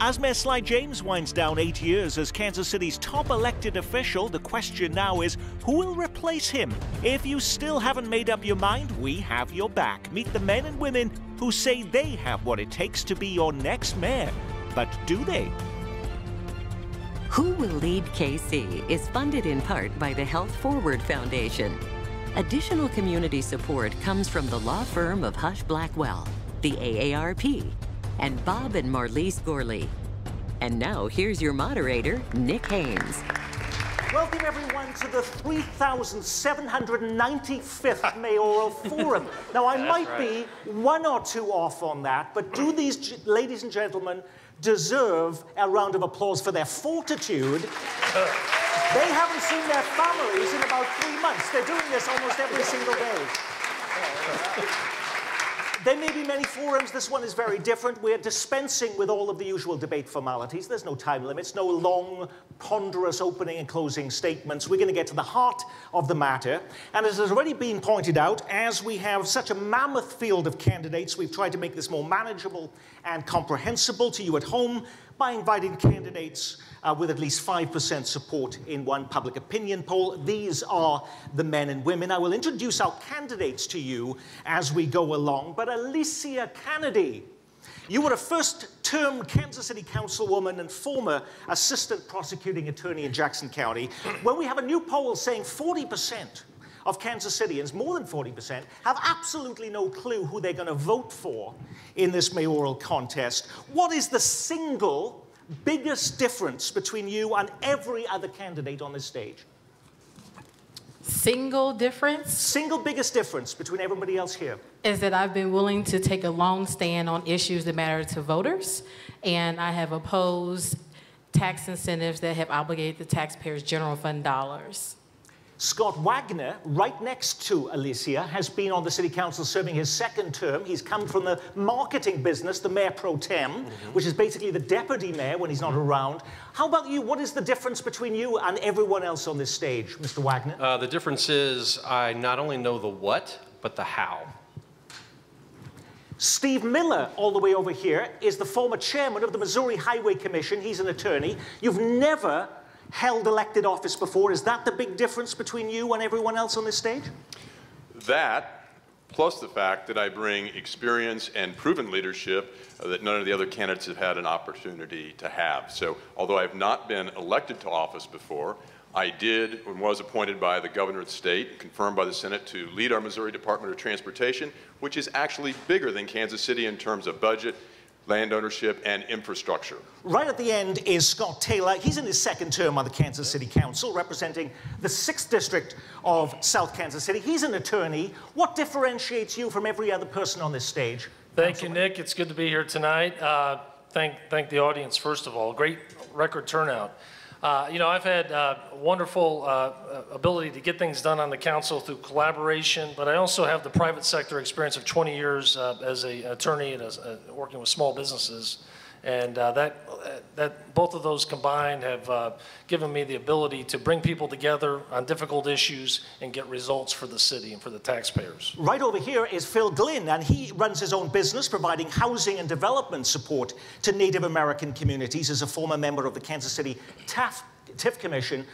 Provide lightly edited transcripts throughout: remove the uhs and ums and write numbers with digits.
As Mayor Sly James winds down 8 years as Kansas City's top elected official, the question now is, who will replace him? If you still haven't made up your mind, we have your back. Meet the men and women who say they have what it takes to be your next mayor. But do they? Who Will Lead KC is funded in part by the Health Forward Foundation. Additional community support comes from the law firm of Hush Blackwell, the AARP, and Bob and Marlise Gorley. And now, here's your moderator, Nick Haynes. Welcome, everyone, to the 3,795th Mayoral Forum. Now, I might be one or two off on that, but do these ladies and gentlemen deserve a round of applause for their fortitude? They haven't seen their families in about 3 months. They're doing this almost every single day. There may be many forums. This one is very different. We're dispensing with all of the usual debate formalities. There's no time limits, no long, ponderous opening and closing statements. We're going to get to the heart of the matter. And as has already been pointed out, as we have such a mammoth field of candidates, we've tried to make this more manageable and comprehensible to you at home by inviting candidates with at least 5% support in one public opinion poll. These are the men and women. I will introduce our candidates to you as we go along. But Alicia Canady, you were a first-term Kansas City councilwoman and former assistant prosecuting attorney in Jackson County. When we have a new poll saying 40% of Kansas Cityans, more than 40%, have absolutely no clue who they're going to vote for in this mayoral contest, what is the single biggest difference between you and every other candidate on this stage? Single difference? Single biggest difference between everybody else here. Is that I've been willing to take a long stand on issues that matter to voters, and I have opposed tax incentives that have obligated the taxpayers' general fund dollars. Scott Wagner, right next to Alicia, has been on the City Council serving his second term. He's come from the marketing business, the Mayor Pro Tem, which is basically the deputy mayor when he's not around. How about you? What is the difference between you and everyone else on this stage, Mr. Wagner? The difference is I not only know the what, but the how. Steve Miller, all the way over here, is the former chairman of the Missouri Highway Commission. He's an attorney. You've never held elected office before. Is that the big difference between you and everyone else on this stage? That, plus the fact that I bring experience and proven leadership that none of the other candidates have had an opportunity to have. So, although I have not been elected to office before, I did and was appointed by the governor of the state, confirmed by the Senate, to lead our Missouri Department of Transportation, which is actually bigger than Kansas City in terms of budget, land ownership, and infrastructure. Right at the end is Scott Taylor. He's in his second term on the Kansas City Council, representing the 6th District of South Kansas City. He's an attorney. What differentiates you from every other person on this stage? Thank you, Nick. It's good to be here tonight. Thank the audience, first of all. Great record turnout. You know, I've had wonderful ability to get things done on the council through collaboration, but I also have the private sector experience of 20 years as an attorney and as, working with small businesses. And both of those combined have given me the ability to bring people together on difficult issues and get results for the city and for the taxpayers. Right over here is Phil Glynn, and he runs his own business providing housing and development support to Native American communities as a former member of the Kansas City TIF Commission.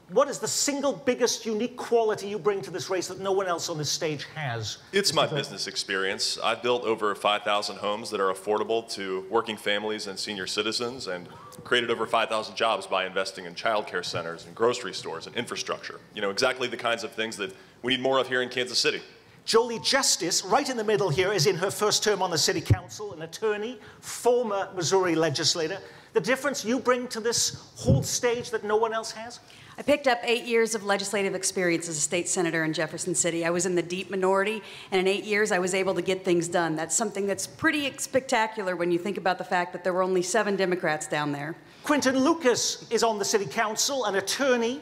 What is the single biggest unique quality you bring to this race that no one else on this stage has? It's my business experience. I've built over 5,000 homes that are affordable to working families and senior citizens, and created over 5,000 jobs by investing in child care centers and grocery stores and infrastructure. You know, exactly the kinds of things that we need more of here in Kansas City. Jolie Justice, right in the middle here, is in her first term on the City Council, an attorney, former Missouri legislator. The difference you bring to this whole stage that no one else has? I picked up 8 years of legislative experience as a state senator in Jefferson City. I was in the deep minority, and in 8 years I was able to get things done. That's something that's pretty spectacular when you think about the fact that there were only 7 Democrats down there. Quinton Lucas is on the City Council, an attorney,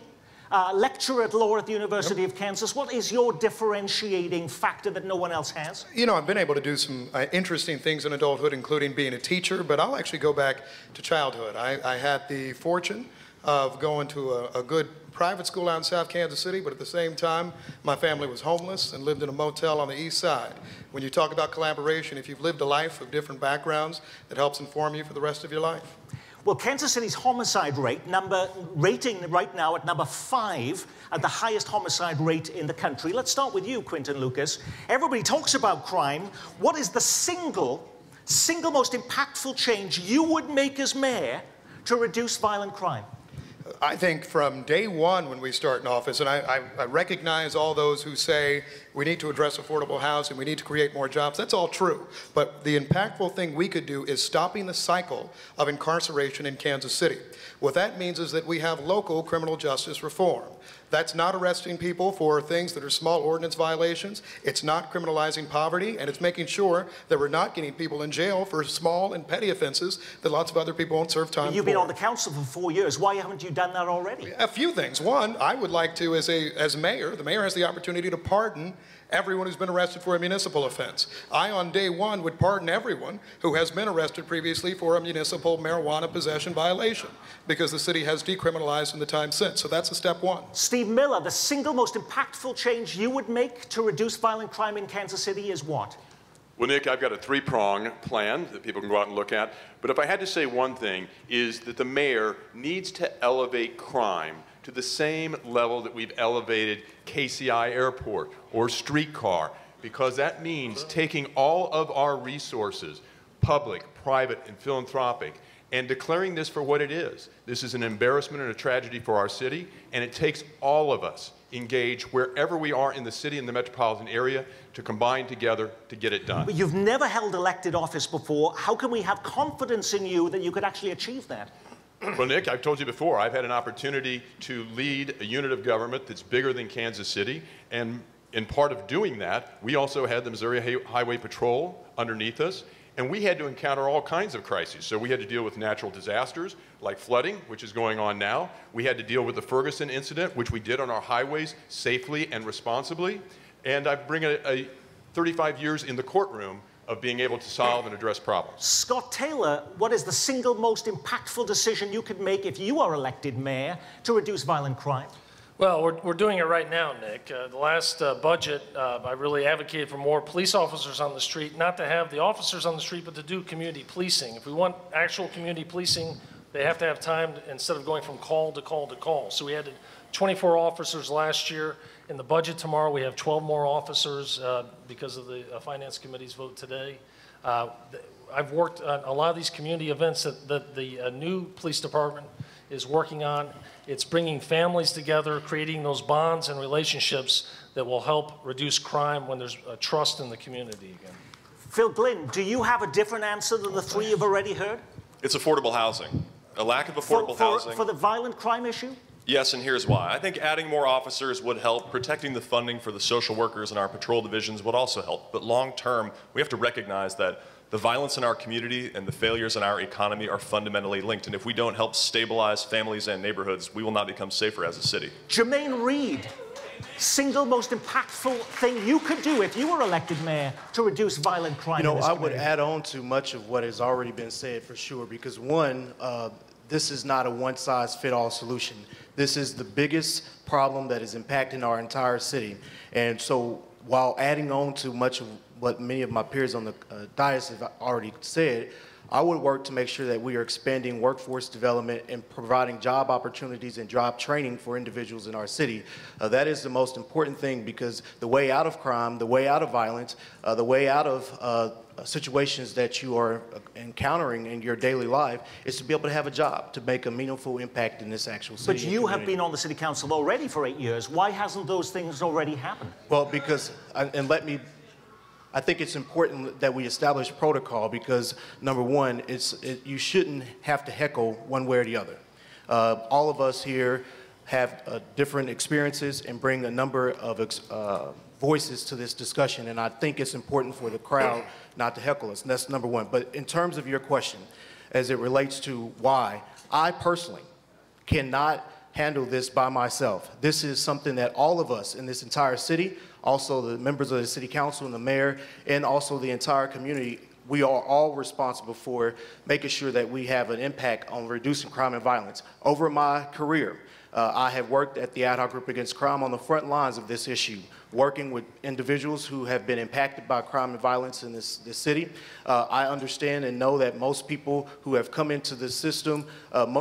lecturer at law at the University of Kansas. What is your differentiating factor that no one else has? You know, I've been able to do some interesting things in adulthood, including being a teacher, but I'll actually go back to childhood. I had the fortune of going to a good private school out in South Kansas City, but at the same time, my family was homeless and lived in a motel on the east side. When you talk about collaboration, if you've lived a life of different backgrounds, that helps inform you for the rest of your life. Well, Kansas City's homicide rating right now at number 5 at the highest homicide rate in the country. Let's start with you, Quinton Lucas. Everybody talks about crime. What is the single most impactful change you would make as mayor to reduce violent crime? I think from day one when we start in office, and I recognize all those who say we need to address affordable housing, we need to create more jobs. That's all true. But the impactful thing we could do is stopping the cycle of incarceration in Kansas City. What that means is that we have local criminal justice reform. That's not arresting people for things that are small ordinance violations. It's not criminalizing poverty, and it's making sure that we're not getting people in jail for small and petty offenses that lots of other people won't serve time for. You've been on the council for 4 years. Why haven't you done that already? A few things. One, I would like to, as mayor, the mayor has the opportunity to pardon everyone who's been arrested for a municipal offense. I, on day one, would pardon everyone who has been arrested previously for a municipal marijuana possession violation, because the city has decriminalized in the time since. So that's a step one. Steve Miller, the single most impactful change you would make to reduce violent crime in Kansas City is what? Well, Nick, I've got a 3-prong plan that people can go out and look at. But if I had to say one thing, is that the mayor needs to elevate crime to the same level that we've elevated KCI Airport or streetcar, because that means taking all of our resources, public, private, and philanthropic, and declaring this for what it is. This is an embarrassment and a tragedy for our city, and it takes all of us engage wherever we are in the city and the metropolitan area to combine together to get it done. But you've never held elected office before. How can we have confidence in you that you could actually achieve that? Well, Nick, I've told you before, I've had an opportunity to lead a unit of government that's bigger than Kansas City, and in part of doing that, we also had the Missouri Highway Patrol underneath us, and we had to encounter all kinds of crises. So we had to deal with natural disasters like flooding, which is going on now. We had to deal with the Ferguson incident, which we did on our highways safely and responsibly. And I bring a 35 years in the courtroom of being able to solve and address problems. Scott Taylor, what is the single most impactful decision you could make if you are elected mayor to reduce violent crime? Well, we're doing it right now, Nick. The last budget, I really advocated for more police officers on the street, not to have the officers on the street, but to do community policing. If we want actual community policing, they have to have time instead of going from call to call to call. So we had 24 officers last year. In the budget tomorrow, we have 12 more officers because of the Finance Committee's vote today. I've worked on a lot of these community events that the new police department is working on. It's bringing families together, creating those bonds and relationships that will help reduce crime when there's trust in the community again. Phil Glynn, do you have a different answer than the three you've already heard? It's affordable housing. A lack of affordable housing. For the violent crime issue? Yes, and here's why. I think adding more officers would help. Protecting the funding for the social workers in our patrol divisions would also help. But long term, we have to recognize that the violence in our community and the failures in our economy are fundamentally linked. And if we don't help stabilize families and neighborhoods, we will not become safer as a city. Jermaine Reed, single most impactful thing you could do if you were elected mayor to reduce violent crime in this I community? would add on to much of what has already been said for sure, because one, this is not a one-size-fits-all solution. This is the biggest problem that is impacting our entire city. And so while adding on to much of what many of my peers on the dais have already said, I would work to make sure that we are expanding workforce development and providing job opportunities and job training for individuals in our city. That is the most important thing, because the way out of crime, the way out of violence, the way out of situations that you are encountering in your daily life is to be able to have a job, to make a meaningful impact in this actual city. But you have been on the city council already for 8 years. Why hasn't those things already happened? Well, because, I think it's important that we establish protocol, because number one, you shouldn't have to heckle one way or the other. All of us here have different experiences and bring a number of voices to this discussion, and I think it's important for the crowd not to heckle us, and that's number one. But in terms of your question, as it relates to why, I personally cannot handle this by myself. This is something that all of us in this entire city, also the members of the city council and the mayor, and also the entire community, we are all responsible for making sure that we have an impact on reducing crime and violence. Over my career, I have worked at the Ad Hoc Group Against Crime on the front lines of this issue, working with individuals who have been impacted by crime and violence in this city. I understand and know that most people who have come into the system,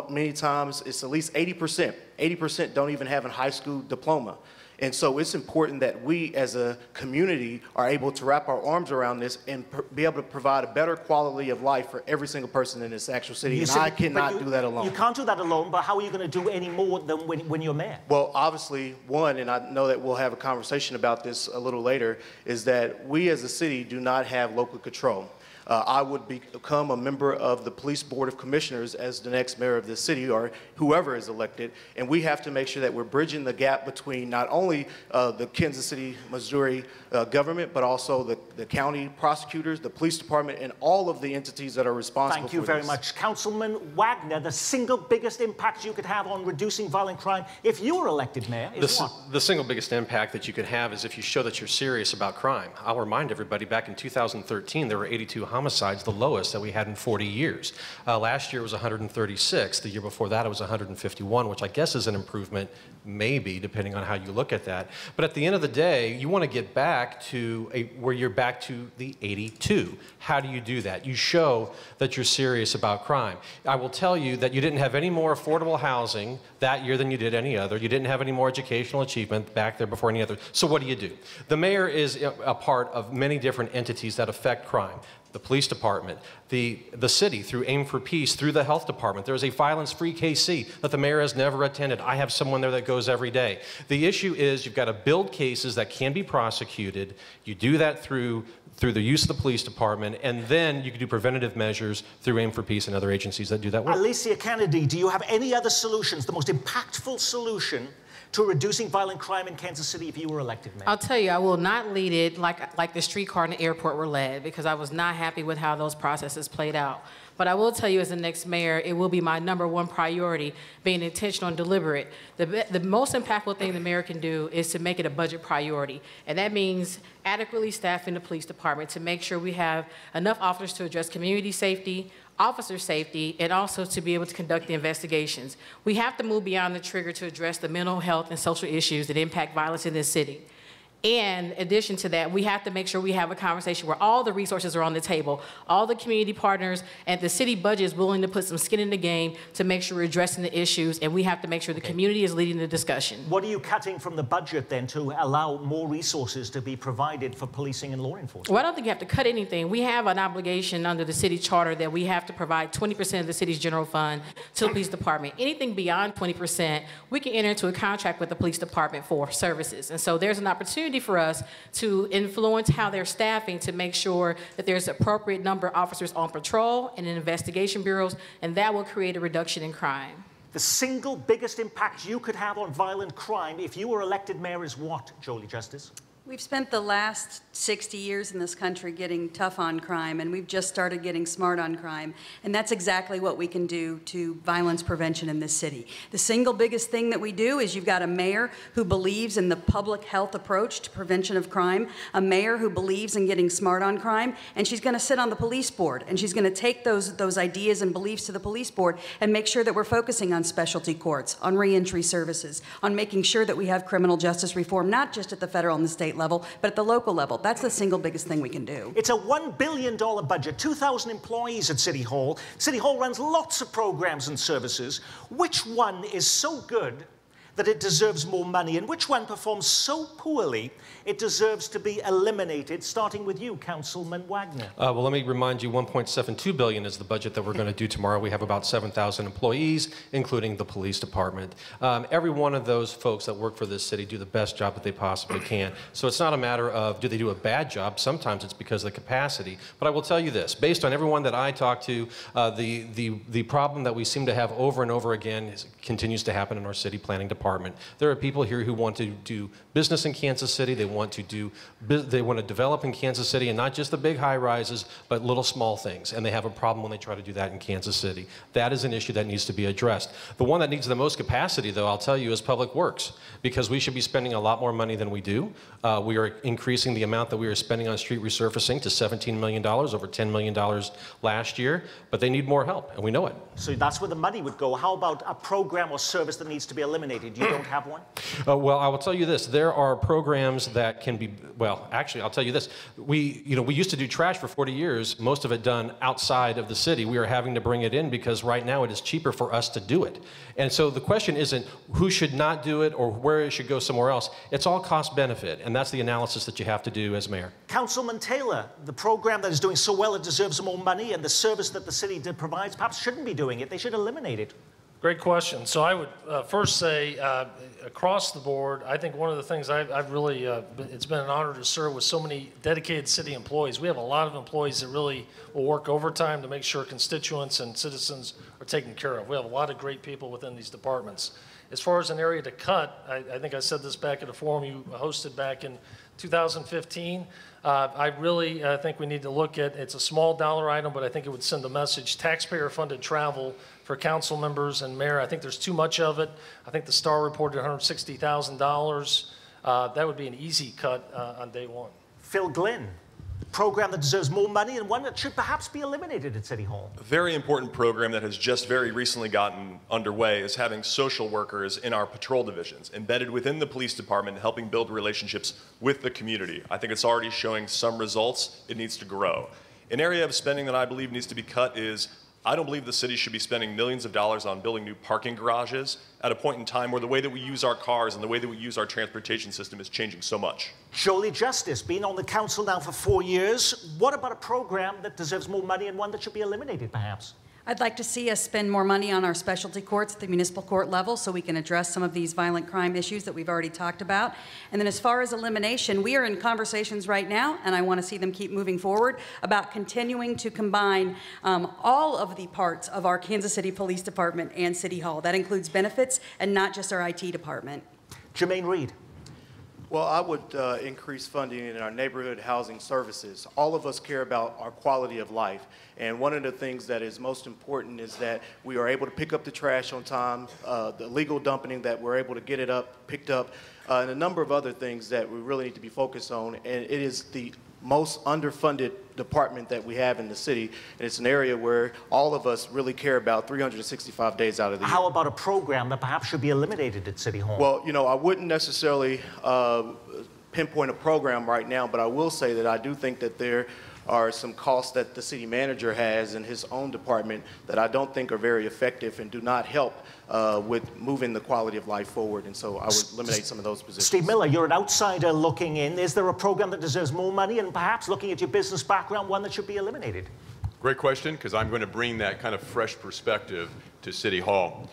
many times it's at least 80%. 80% don't even have a high school diploma. And so it's important that we as a community are able to wrap our arms around this and be able to provide a better quality of life for every single person in this actual city. And I cannot do that alone. You can't do that alone, but how are you going to do any more than when you're mayor? Well, obviously, one, and I know that we'll have a conversation about this a little later, is that we as a city do not have local control. I would become a member of the Police Board of Commissioners as the next mayor of this city, or whoever is elected, and we have to make sure that we're bridging the gap between not only the Kansas City, Missouri government, but also the county prosecutors, the police department, and all of the entities that are responsible for this. Thank you very much. Councilman Wagner, the single biggest impact you could have on reducing violent crime if you were elected mayor is what? The single biggest impact that you could have is if you show that you're serious about crime. I'll remind everybody, back in 2013, there were 82 homicides, the lowest that we had in 40 years. Last year it was 136. The year before that it was 151, which I guess is an improvement, maybe, depending on how you look at that. But at the end of the day, you want to get back to where you're back to the 82. How do you do that? You show that you're serious about crime. I will tell you that you didn't have any more affordable housing that year than you did any other. You didn't have any more educational achievement back there before any other. So what do? The mayor is a part of many different entities that affect crime. The police department, the city through Aim for Peace, through the health department. There's a violence-free KC that the mayor has never attended. I have someone there that goes every day. The issue is you've got to build cases that can be prosecuted. You do that through the use of the police department, and then you can do preventative measures through Aim for Peace and other agencies that do that work. Alicia Kennedy, do you have any other solutions, the most impactful solution to reducing violent crime in Kansas City if you were elected mayor? I'll tell you, I will not lead it like the streetcar and the airport were led, because I was not happy with how those processes played out. But I will tell you, as the next mayor, it will be my #1 priority, being intentional and deliberate. The most impactful thing the mayor can do is to make it a budget priority. And that means adequately staffing the police department to make sure we have enough officers to address community safety, officer safety, and also to be able to conduct the investigations. We have to move beyond the trigger to address the mental health and social issues that impact violence in this city. And in addition to that, we have to make sure we have a conversation where all the resources are on the table, all the community partners, and the city budget is willing to put some skin in the game to make sure we're addressing the issues, and we have to make sure the community is leading the discussion. What are you cutting from the budget then to allow more resources to be provided for policing and law enforcement? Well, I don't think you have to cut anything. We have an obligation under the city charter that we have to provide 20% of the city's general fund to the police department. Anything beyond 20%, we can enter into a contract with the police department for services. And so there's an opportunity for us to influence how they're staffing to make sure that there's an appropriate number of officers on patrol and in investigation bureaus, and that will create a reduction in crime. The single biggest impact you could have on violent crime if you were elected mayor is what, Jolie Justice? We've spent the last 60 years in this country getting tough on crime, and we've just started getting smart on crime. And that's exactly what we can do to violence prevention in this city. The single biggest thing that we do is you've got a mayor who believes in the public health approach to prevention of crime, a mayor who believes in getting smart on crime, and she's going to sit on the police board, and she's going to take those ideas and beliefs to the police board and make sure that we're focusing on specialty courts, on reentry services, on making sure that we have criminal justice reform, not just at the federal and the state level, but at the local level. That's the single biggest thing we can do. It's a $1 billion budget, 2,000 employees at City Hall. City Hall runs lots of programs and services. Which one is so good that it deserves more money, and which one performs so poorly it deserves to be eliminated, starting with you, Councilman Wagner? Well, let me remind you, $1.72 billion is the budget that we're going to do tomorrow. We have about 7,000 employees, including the police department. Every one of those folks that work for this city do the best job that they possibly can. So it's not a matter of, do they do a bad job? Sometimes it's because of the capacity. But I will tell you this, based on everyone that I talk to, the problem that we seem to have over and over again continues to happen in our city planning department. department. There are people here who want to do business in Kansas City. They want to develop in Kansas City, and not just the big high rises, but little small things. And they have a problem when they try to do that in Kansas City. That is an issue that needs to be addressed. The one that needs the most capacity, though, I'll tell you, is Public Works, because we should be spending a lot more money than we do. We are increasing the amount that we are spending on street resurfacing to $17 million, over $10 million last year, but they need more help, and we know it. So that's where the money would go. How about a program or service that needs to be eliminated? You don't have one? Well, I will tell you this. There are programs that can be, well, actually, I'll tell you this. We used to do trash for 40 years, most of it done outside of the city. We are having to bring it in because right now it is cheaper for us to do it. And so the question isn't who should not do it or where it should go somewhere else. It's all cost benefit, and that's the analysis that you have to do as mayor. Councilman Taylor, the program that is doing so well, it deserves more money, and the service that the city provides perhaps shouldn't be doing it. They should eliminate it. Great question. So I would first say, across the board, I think one of the things I've really, it's been an honor to serve with so many dedicated city employees. We have a lot of employees that really will work overtime to make sure constituents and citizens are taken care of. We have a lot of great people within these departments. As far as an area to cut, I think I said this back at a forum you hosted back in 2015. I really think we need to look at, it's a small dollar item, but I think it would send a message, taxpayer-funded travel for council members and mayor. I think there's too much of it. I think the Star reported $160,000. That would be an easy cut on day one. Phil Glynn, a program that deserves more money and one that should perhaps be eliminated at City Hall. A very important program that has just very recently gotten underway is having social workers in our patrol divisions, embedded within the police department, helping build relationships with the community. I think it's already showing some results. It needs to grow. An area of spending that I believe needs to be cut is I don't believe the city should be spending millions of dollars on building new parking garages at a point in time where the way that we use our cars and the way that we use our transportation system is changing so much. Jolie Justice, been on the council now for 4 years. What about a program that deserves more money and one that should be eliminated, perhaps? I'd like to see us spend more money on our specialty courts at the municipal court level so we can address some of these violent crime issues that we've already talked about. And then as far as elimination, we are in conversations right now, and I want to see them keep moving forward, about continuing to combine all of the parts of our Kansas City Police Department and City Hall. That includes benefits and not just our IT department. Jermaine Reed. Well, I would increase funding in our neighborhood housing services. All of us care about our quality of life. And one of the things that is most important is that we are able to pick up the trash on time, the legal dumping, that we're able to get it picked up, and a number of other things that we really need to be focused on. And it is the most underfunded department that we have in the city, and it's an area where all of us really care about 365 days out of the year. How about a program that perhaps should be eliminated at City Hall? Well, you know, I wouldn't necessarily pinpoint a program right now, but I will say that I do think that there are some costs that the city manager has in his own department that I don't think are very effective and do not help with moving the quality of life forward. And so I would eliminate some of those positions. Steve Miller, you're an outsider looking in. Is there a program that deserves more money and perhaps, looking at your business background, one that should be eliminated? Great question, because I'm going to bring that kind of fresh perspective to City Hall.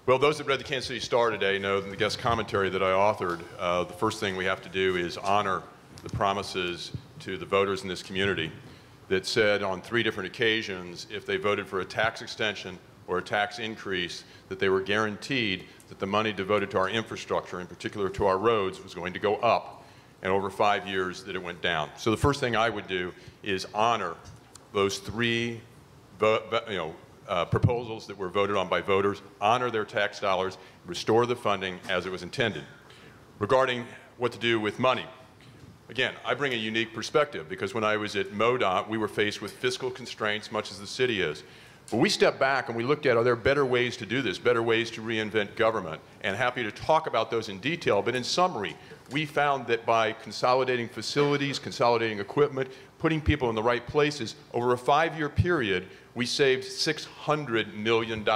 Well, those that read the Kansas City Star today know in the guest commentary that I authored, the first thing we have to do is honor the promises to the voters in this community that said on 3 different occasions, if they voted for a tax extension or a tax increase, that they were guaranteed that the money devoted to our infrastructure, in particular to our roads, was going to go up, and over 5 years that it went down. So the first thing I would do is honor those 3 proposals that were voted on by voters, honor their tax dollars, restore the funding as it was intended. Regarding what to do with money, again, I bring a unique perspective because when I was at MoDOT, we were faced with fiscal constraints, much as the city is. But we stepped back and we looked at, are there better ways to do this, better ways to reinvent government? And happy to talk about those in detail, but in summary, we found that by consolidating facilities, consolidating equipment, putting people in the right places, over a 5-year period, we saved $600 million.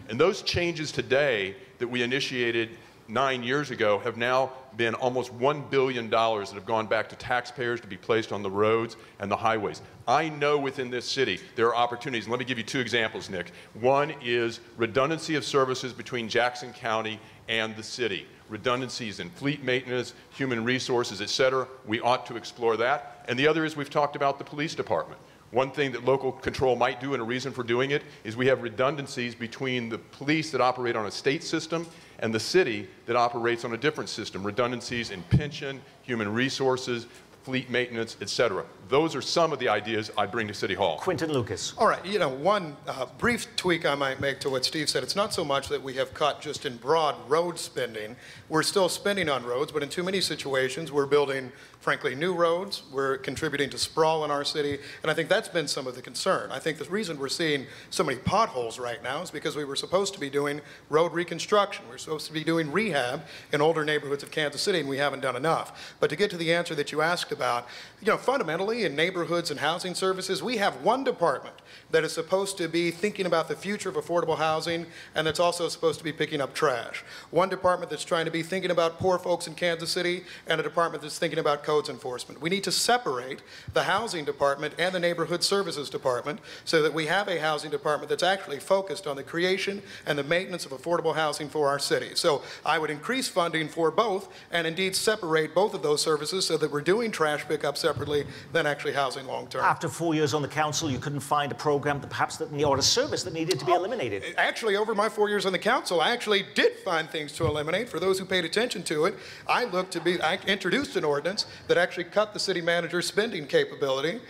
And those changes today that we initiated 9 years ago have now been almost $1 billion that have gone back to taxpayers to be placed on the roads and the highways. I know within this city there are opportunities. Let me give you 2 examples, Nick. One is redundancy of services between Jackson County and the city. Redundancies in fleet maintenance, human resources, et cetera. We ought to explore that. And the other is we've talked about the police department. One thing that local control might do, and a reason for doing it, is we have redundancies between the police that operate on a state system and the city that operates on a different system. Redundancies in pension, human resources, fleet maintenance, et cetera. Those are some of the ideas I bring to City Hall. Quinton Lucas. All right, you know, one brief tweak I might make to what Steve said. It's not so much that we have cut just in broad road spending. We're still spending on roads, but in too many situations, we're building, frankly, new roads. We're contributing to sprawl in our city, and I think that's been some of the concern. I think the reason we're seeing so many potholes right now is because we were supposed to be doing road reconstruction. We're supposed to be doing rehab in older neighborhoods of Kansas City, and we haven't done enough. But to get to the answer that you asked about, you know, fundamentally in neighborhoods and housing services, we have one department that is supposed to be thinking about the future of affordable housing, and that's also supposed to be picking up trash. One department that's trying to be thinking about poor folks in Kansas City, and a department that's thinking about codes enforcement. We need to separate the housing department and the neighborhood services department so that we have a housing department that's actually focused on the creation and the maintenance of affordable housing for our city. So I would increase funding for both, and indeed separate both of those services so that we're doing trash pickup separately than actually housing long term. After 4 years on the council, you couldn't find a program that perhaps or a service that needed to be eliminated. Actually, over my 4 years on the council, I actually did find things to eliminate. For those who paid attention to it, I introduced an ordinance that actually cut the city manager's spending capability.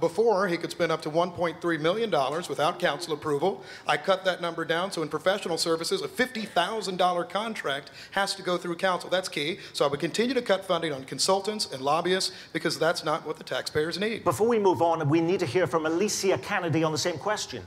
Before, he could spend up to $1.3 million without council approval. I cut that number down, so in professional services, a $50,000 contract has to go through council. That's key. So I would continue to cut funding on consultants and lobbyists because that's not what the taxpayers need. Before we move on, we need to hear from Alicia Kennedy on the same question.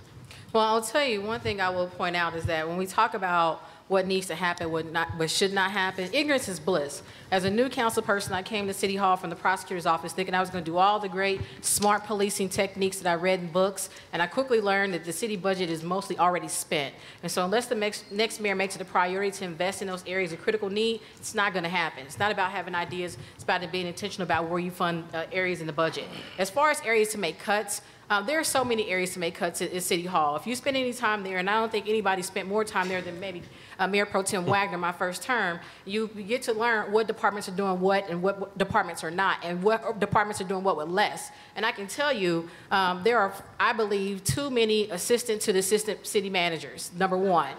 Well, I'll tell you, one thing I will point out is that when we talk about what needs to happen, what should not happen, ignorance is bliss. As a new council person, I came to City Hall from the prosecutor's office thinking I was going to do all the great smart policing techniques that I read in books, and I quickly learned that the city budget is mostly already spent. And so unless the next mayor makes it a priority to invest in those areas of critical need, it's not going to happen. It's not about having ideas, it's about being intentional about where you fund areas in the budget. As far as areas to make cuts, there are so many areas to make cuts at City Hall. If you spend any time there, and I don't think anybody spent more time there than maybe Mayor Pro Tem Wagner my first term, you get to learn what departments are doing what and what departments are not, and what departments are doing what with less. And I can tell you, there are, I believe, too many assistant to the assistant city managers, number one.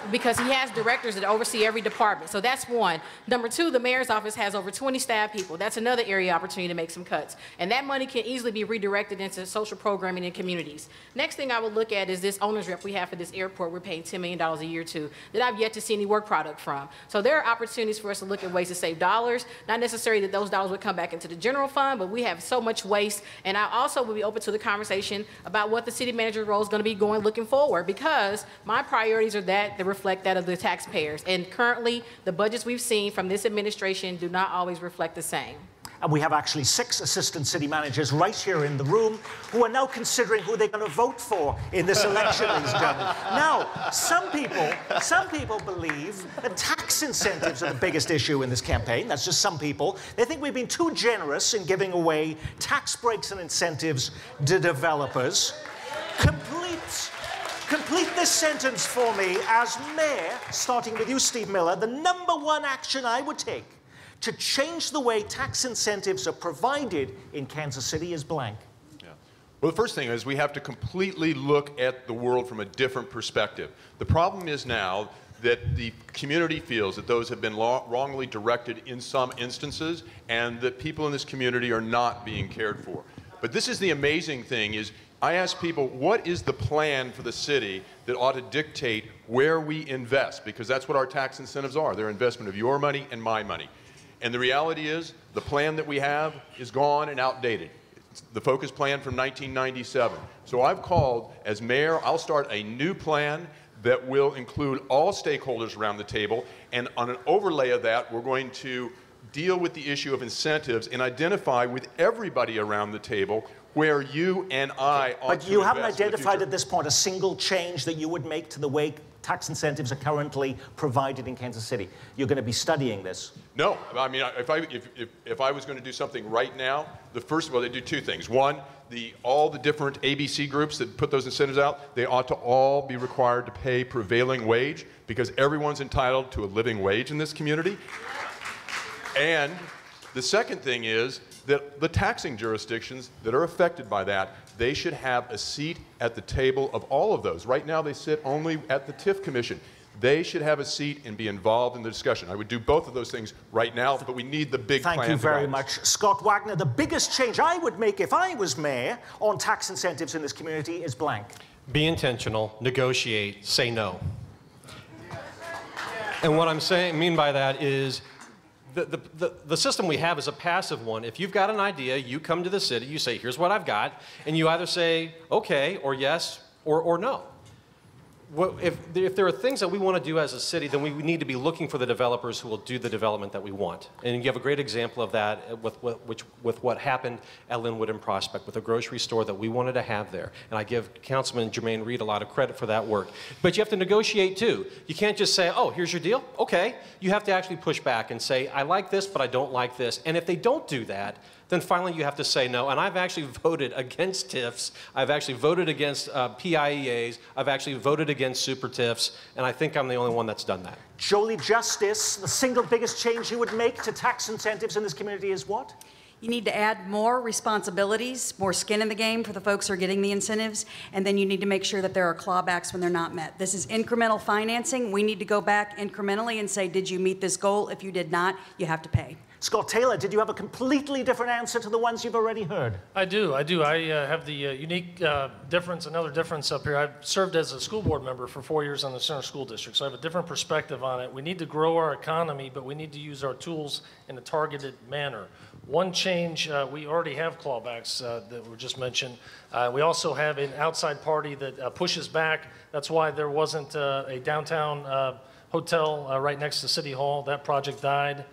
Because he has directors that oversee every department. So that's one. Number two, the mayor's office has over 20 staff people. That's another area opportunity to make some cuts. And that money can easily be redirected into social programming in communities. Next thing I would look at is this owner's rep we have for this airport we're paying $10 million a year to that I've yet to see any work product from. So there are opportunities for us to look at ways to save dollars. Not necessarily that those dollars would come back into the general fund, but we have so much waste. And I also would be open to the conversation about what the city manager's role is going to be looking forward, because my priorities are that reflect that of the taxpayers. And currently, the budgets we've seen from this administration do not always reflect the same. And we have actually 6 assistant city managers right here in the room who are now considering who they're going to vote for in this election, ladies and gentlemen. Now, some people believe that tax incentives are the biggest issue in this campaign. That's just some people. They think we've been too generous in giving away tax breaks and incentives to developers. Complete this sentence for me as mayor, starting with you, Steve Miller. The #1 action I would take to change the way tax incentives are provided in Kansas City is blank. Yeah. Well, the first thing is we have to completely look at the world from a different perspective. The problem is now that the community feels that those have been wrongly directed in some instances, and that people in this community are not being cared for. But this is the amazing thing is, I ask people, what is the plan for the city that ought to dictate where we invest? Because that's what our tax incentives are. They're investment of your money and my money. And the reality is, the plan that we have is gone and outdated. It's the focus plan from 1997. So I've called, as mayor, I'll start a new plan that will include all stakeholders around the table. And on an overlay of that, we're going to deal with the issue of incentives and identify with everybody around the table where you and I ought to invest. But you haven't identified at this point a single change that you would make to the way tax incentives are currently provided in Kansas City. You're going to be studying this. No, I mean, if I was going to do something right now, they do 2 things. One, all the different ABC groups that put those incentives out, they ought to all be required to pay prevailing wage, because everyone's entitled to a living wage in this community. And the second thing is that the taxing jurisdictions that are affected by that, they should have a seat at the table of all of those. Right now they sit only at the TIF Commission. They should have a seat and be involved in the discussion. I would do both of those things right now, but we need the big plan. Thank you very much. Scott Wagner, the biggest change I would make if I was mayor on tax incentives in this community is blank. Be intentional, negotiate, say no. And what I'm mean by that is the system we have is a passive one. If you've got an idea, you come to the city, you say, here's what I've got, and you either say, okay, or yes, or no. If there are things that we want to do as a city, then we need to be looking for the developers who will do the development that we want. And you have a great example of that with what happened at Linwood and Prospect with a grocery store that we wanted to have there. And I give Councilman Jermaine Reed a lot of credit for that work. But you have to negotiate too. You can't just say, oh, here's your deal? Okay. You have to actually push back and say, I like this, but I don't like this. And if they don't do that, then finally you have to say no. And I've actually voted against TIFs. I've actually voted against PIEAs. I've actually voted against super TIFs. And I think I'm the only one that's done that. Jolie Justice, the single biggest change you would make to tax incentives in this community is what? You need to add more responsibilities, more skin in the game for the folks who are getting the incentives, and then you need to make sure that there are clawbacks when they're not met. This is incremental financing. We need to go back incrementally and say, did you meet this goal? If you did not, you have to pay. Scott Taylor, did you have a completely different answer to the ones you've already heard? I do. I have the unique difference, another difference up here. I've served as a school board member for 4 years on the Center School District, so I have a different perspective on it. We need to grow our economy, but we need to use our tools in a targeted manner. One change, we already have clawbacks that were just mentioned. We also have an outside party that pushes back. That's why there wasn't a downtown hotel right next to City Hall. That project died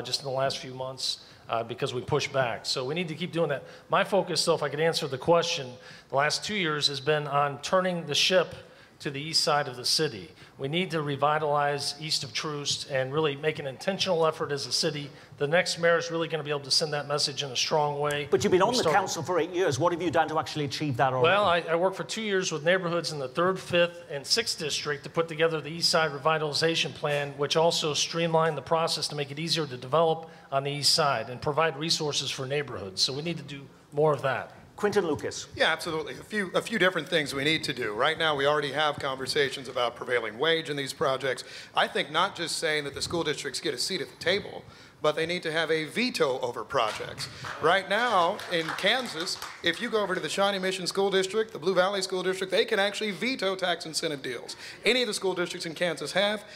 just in the last few months because we pushed back. So we need to keep doing that. My focus, though, if I could answer the question, the last 2 years has been on turning the ship to the east side of the city. We need to revitalize east of Troost and really make an intentional effort as a city. The next mayor is really going to be able to send that message in a strong way. But you've been on the council for 8 years. What have you done to actually achieve that already? Well, I worked for 2 years with neighborhoods in the 3rd, 5th, and 6th district to put together the East Side Revitalization Plan, which also streamlined the process to make it easier to develop on the east side and provide resources for neighborhoods. So we need to do more of that. Quinton Lucas. Yeah, absolutely. A few different things we need to do. Right now, we already have conversations about prevailing wage in these projects. I think not just saying that the school districts get a seat at the table, but they need to have a veto over projects. Right now, in Kansas, if you go over to the Shawnee Mission School District, the Blue Valley School District, they can actually veto tax incentive deals. Any of the school districts in Kansas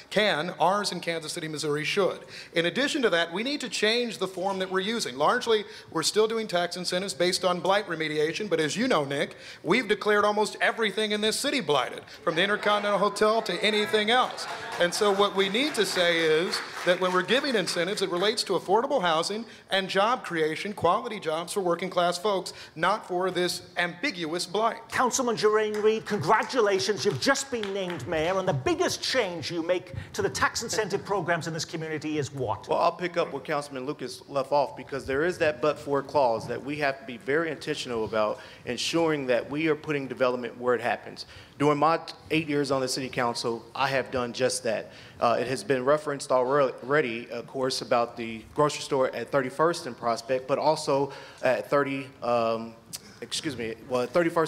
can, ours in Kansas City, Missouri should. In addition to that, we need to change the form that we're using. Largely, we're still doing tax incentives based on blight remediation, but as you know, Nick, we've declared almost everything in this city blighted, from the Intercontinental Hotel to anything else. And so what we need to say is that when we're giving incentives, it relates to affordable housing and job creation, quality jobs for working class folks, not for this ambiguous blight. Councilman Jermaine Reed, congratulations. You've just been named mayor, and the biggest change you make to the tax incentive programs in this community is what? Well, I'll pick up where Councilman Lucas left off, because there is that but-for clause that we have to be very intentional about ensuring that we are putting development where it happens. During my 8 years on the city council, I have done just that. It has been referenced already, of course, about the grocery store at 31st and Prospect, but also at 31st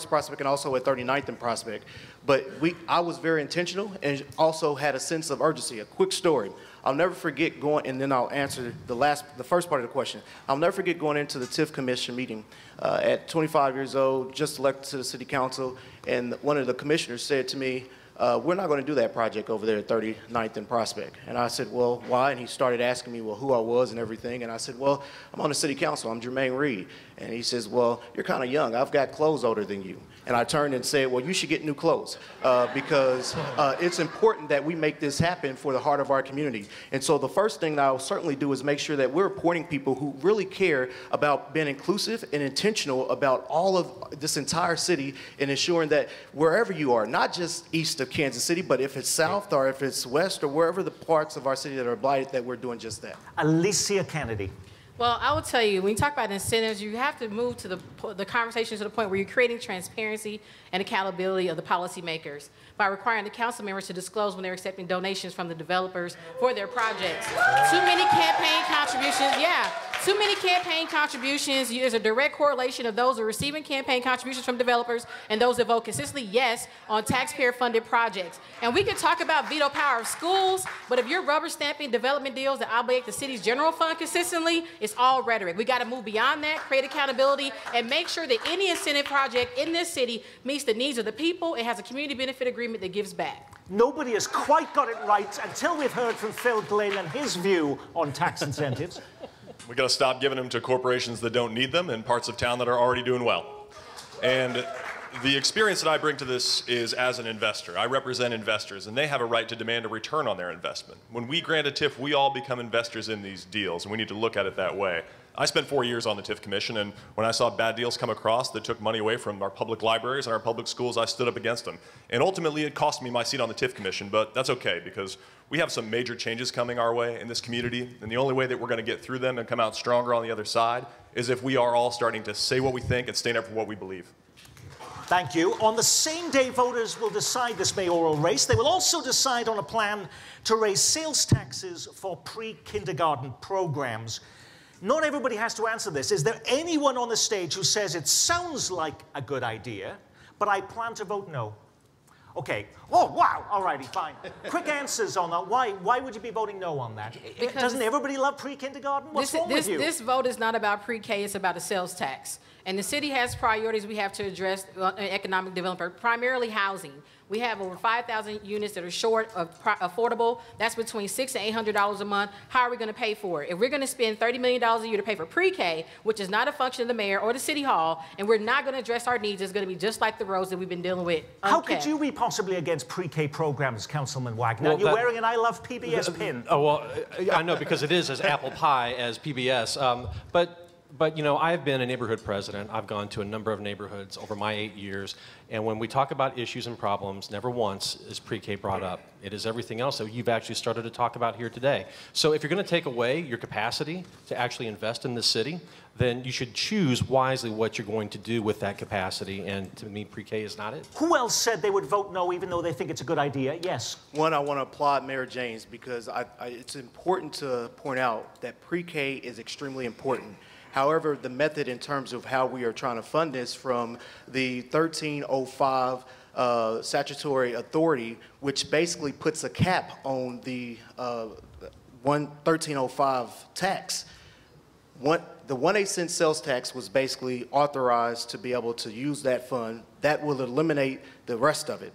Prospect and also at 39th and Prospect. But I was very intentional and also had a sense of urgency. A quick story. I'll never forget going, and then I'll answer the first part of the question. I'll never forget going into the TIF Commission meeting at 25 years old, just elected to the city council, and one of the commissioners said to me, we're not going to do that project over there at 39th and Prospect. And I said, well, why? And he started asking me, well, who I was and everything. And I said, well, I'm on the city council. I'm Jermaine Reed. And he says, well, you're kind of young. I've got clothes older than you. And I turned and said, well, you should get new clothes because it's important that we make this happen for the heart of our community. And so the first thing that I'll certainly do is make sure that we're appointing people who really care about being inclusive and intentional about all of this entire city and ensuring that wherever you are, not just east of Kansas City, but if it's south or if it's west or wherever the parts of our city that are blighted, that we're doing just that. Alicia Kennedy. Well, I will tell you, when you talk about incentives, you have to move to the conversation to the point where you're creating transparency and accountability of the policymakers by requiring the council members to disclose when they're accepting donations from the developers for their projects. Too many campaign contributions, too many campaign contributions. There's a direct correlation of those who are receiving campaign contributions from developers and those that vote consistently yes on taxpayer-funded projects. And we could talk about veto power of schools, but if you're rubber stamping development deals that obligate the city's general fund consistently, it's all rhetoric. We got to move beyond that, create accountability, and make sure that any incentive project in this city meets the needs of the people and has a community benefit agreement that gives back. Nobody has quite got it right until we've heard from Phil Glynn and his view on tax incentives. We got to stop giving them to corporations that don't need them in parts of town that are already doing well. And the experience that I bring to this is as an investor. I represent investors, and they have a right to demand a return on their investment. When we grant a TIF, we all become investors in these deals, and we need to look at it that way. I spent 4 years on the TIF Commission, and when I saw bad deals come across that took money away from our public libraries and our public schools, I stood up against them. And ultimately, it cost me my seat on the TIF Commission, but that's okay, because we have some major changes coming our way in this community, and the only way that we're going to get through them and come out stronger on the other side is if we are all starting to say what we think and stand up for what we believe. Thank you. On the same day voters will decide this mayoral race, they will also decide on a plan to raise sales taxes for pre-kindergarten programs. Not everybody has to answer this. Is there anyone on the stage who says it sounds like a good idea, but I plan to vote no? Okay. Oh, wow. All righty, fine. Quick answers on that. Why would you be voting no on that? Because doesn't everybody love pre-kindergarten? What's wrong with you? This vote is not about pre-K, it's about a sales tax. And the city has priorities we have to address economic development, primarily housing. We have over 5,000 units that are short of affordable. That's between $600 and $800 a month. How are we going to pay for it? If we're going to spend $30 million a year to pay for pre-K, which is not a function of the mayor or the city hall, and we're not going to address our needs, it's going to be just like the roads that we've been dealing with. How could you be possibly against pre-K programs, Councilman Wagner? You're wearing an I Love PBS pin. Oh, well, I know, because it is as apple pie as PBS. But, you know, I've been a neighborhood president. I've gone to a number of neighborhoods over my 8 years. And when we talk about issues and problems, never once is pre-K brought up. It is everything else that you've actually started to talk about here today. So if you're going to take away your capacity to actually invest in the city, then you should choose wisely what you're going to do with that capacity. And to me, pre-K is not it. Who else said they would vote no even though they think it's a good idea? Yes. One, I want to applaud Mayor James because it's important to point out that pre-K is extremely important. However, the method in terms of how we are trying to fund this from the 1305 statutory authority, which basically puts a cap on the 1305 tax. The 1/8 cent sales tax was basically authorized to be able to use that fund. That will eliminate the rest of it.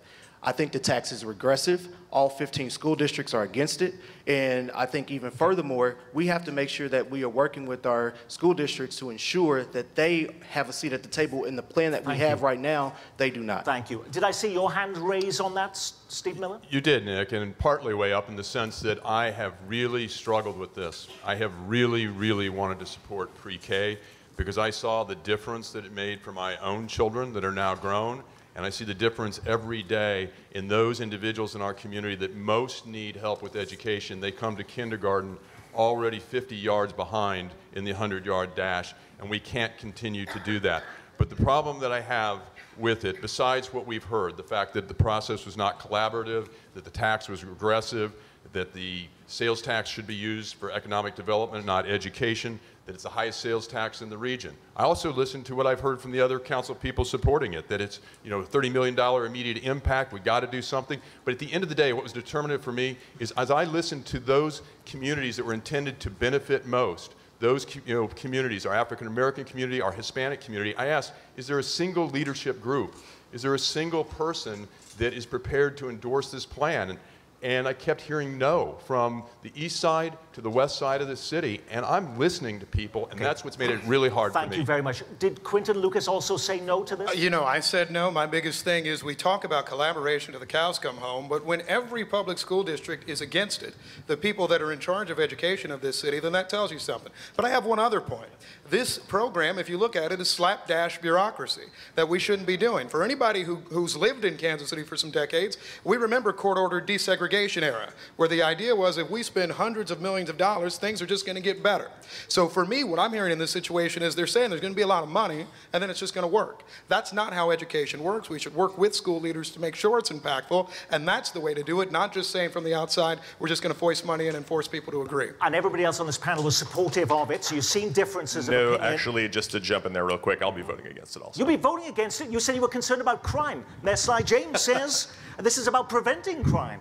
I think the tax is regressive. All 15 school districts are against it. And I think even furthermore, we have to make sure that we are working with our school districts to ensure that they have a seat at the table in the plan that we have right now. They do not. Thank you. Did I see your hand raise on that, Steve Miller? You did, Nick, and partly way up in the sense that I have really struggled with this. I have really, really wanted to support pre-K because I saw the difference that it made for my own children that are now grown. And I see the difference every day in those individuals in our community that most need help with education. They come to kindergarten already 50 yards behind in the 100-yard dash, and we can't continue to do that. But the problem that I have with it, besides what we've heard, the fact that the process was not collaborative, that the tax was regressive, that the sales tax should be used for economic development, not education, that it's the highest sales tax in the region. I also listened to what I've heard from the other council people supporting it, that it's, you know, $30 million immediate impact, we got to do something. But at the end of the day, what was determinative for me is as I listened to those communities that were intended to benefit most, those communities, our African American community, our Hispanic community, I asked, is there a single leadership group? Is there a single person that is prepared to endorse this plan? And I kept hearing no from the east side to the west side of the city. And I'm listening to people, and that's what's made it really hard for me. Thank you very much. Did Quinton Lucas also say no to this? You know, I said no. My biggest thing is we talk about collaboration till the cows come home, but when every public school district is against it, the people that are in charge of education of this city, then that tells you something. But I have one other point. This program, if you look at it, is slapdash bureaucracy that we shouldn't be doing. For anybody who's lived in Kansas City for some decades, we remember court-ordered desegregation segregation era, where the idea was if we spend hundreds of millions of dollars, things are just going to get better. So for me, what I'm hearing in this situation is they're saying there's going to be a lot of money, and then it's just going to work. That's not how education works. We should work with school leaders to make sure it's impactful, and that's the way to do it, not just saying from the outside, we're just going to foist money in and force people to agree. And everybody else on this panel was supportive of it, so you've seen differences of opinion. No, actually, just to jump in there real quick, I'll be voting against it also. You'll be voting against it? You said you were concerned about crime. Mayor Sly James says this is about preventing crime.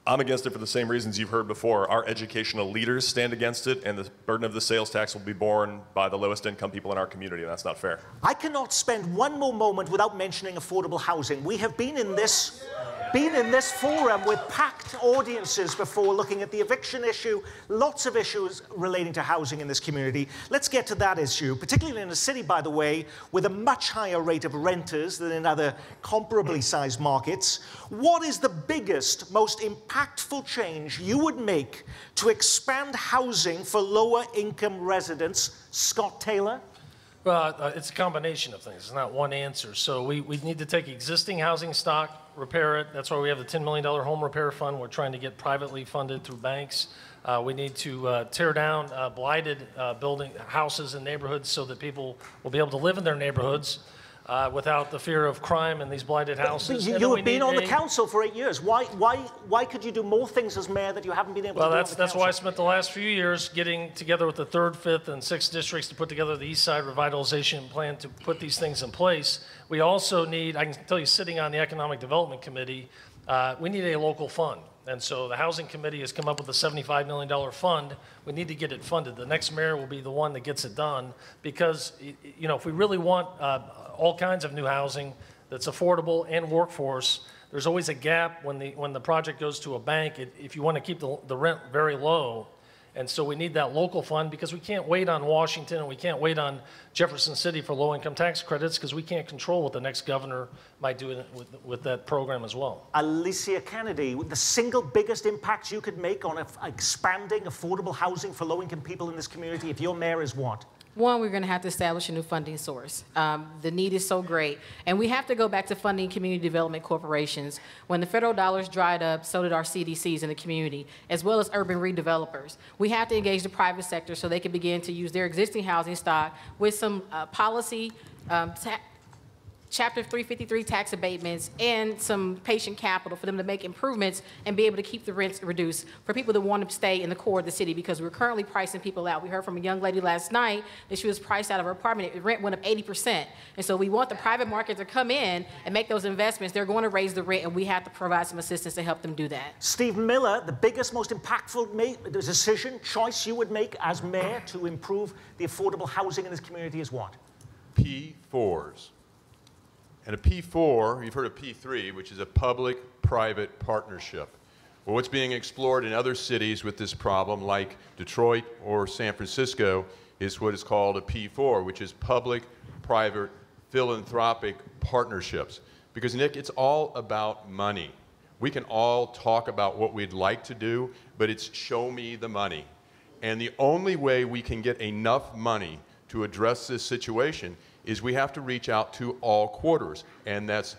I'm against it for the same reasons you've heard before. Our educational leaders stand against it, and the burden of the sales tax will be borne by the lowest income people in our community, and that's not fair. I cannot spend one more moment without mentioning affordable housing. We have been in this forum with packed audiences before, looking at the eviction issue, lots of issues relating to housing in this community. Let's get to that issue, particularly in a city, by the way, with a much higher rate of renters than in other comparably sized markets. What is the biggest, most impactful change you would make to expand housing for lower income residents? Scott Taylor? Well, it's a combination of things. It's not one answer. So we need to take existing housing stock, repair it. That's why we have the $10 million home repair fund. We're trying to get privately funded through banks. We need to tear down blighted houses and neighborhoods so that people will be able to live in their neighborhoods without the fear of crime in these blighted houses. But you have been on the council for 8 years. Why could you do more things as mayor that you haven't been able to do on the council? Well, that's why I spent the last few years getting together with the 3rd, 5th, and 6th districts to put together the East Side Revitalization Plan to put these things in place. We also need, I can tell you, sitting on the Economic Development Committee, we need a local fund. And so the Housing Committee has come up with a $75 million fund. We need to get it funded. The next mayor will be the one that gets it done because, you know, if we really want all kinds of new housing that's affordable and workforce, there's always a gap when the project goes to a bank if you want to keep the rent very low. And so we need that local fund because we can't wait on Washington and we can't wait on Jefferson City for low-income tax credits because we can't control what the next governor might do with that program as well. Alicia Kennedy, the single biggest impact you could make on expanding affordable housing for low-income people in this community if you're mayor is what? One, we're going to have to establish a new funding source. The need is so great. And we have to go back to funding community development corporations. When the federal dollars dried up, so did our CDCs in the community, as well as urban redevelopers. We have to engage the private sector so they can begin to use their existing housing stock with some policy, Chapter 353 tax abatements and some patient capital for them to make improvements and be able to keep the rents reduced for people that want to stay in the core of the city because we're currently pricing people out. We heard from a young lady last night that she was priced out of her apartment. The rent went up 80%. And so we want the private market to come in and make those investments. They're going to raise the rent and we have to provide some assistance to help them do that. Steve Miller, the biggest, most impactful decision, choice you would make as mayor to improve the affordable housing in this community is what? P4s. And a P4, you've heard of P3, which is a public-private partnership. Well, what's being explored in other cities with this problem, like Detroit or San Francisco, is what is called a P4, which is public-private philanthropic partnerships. Because, Nick, it's all about money. We can all talk about what we'd like to do, but it's show me the money. And the only way we can get enough money to address this situation is we have to reach out to all quarters, and that's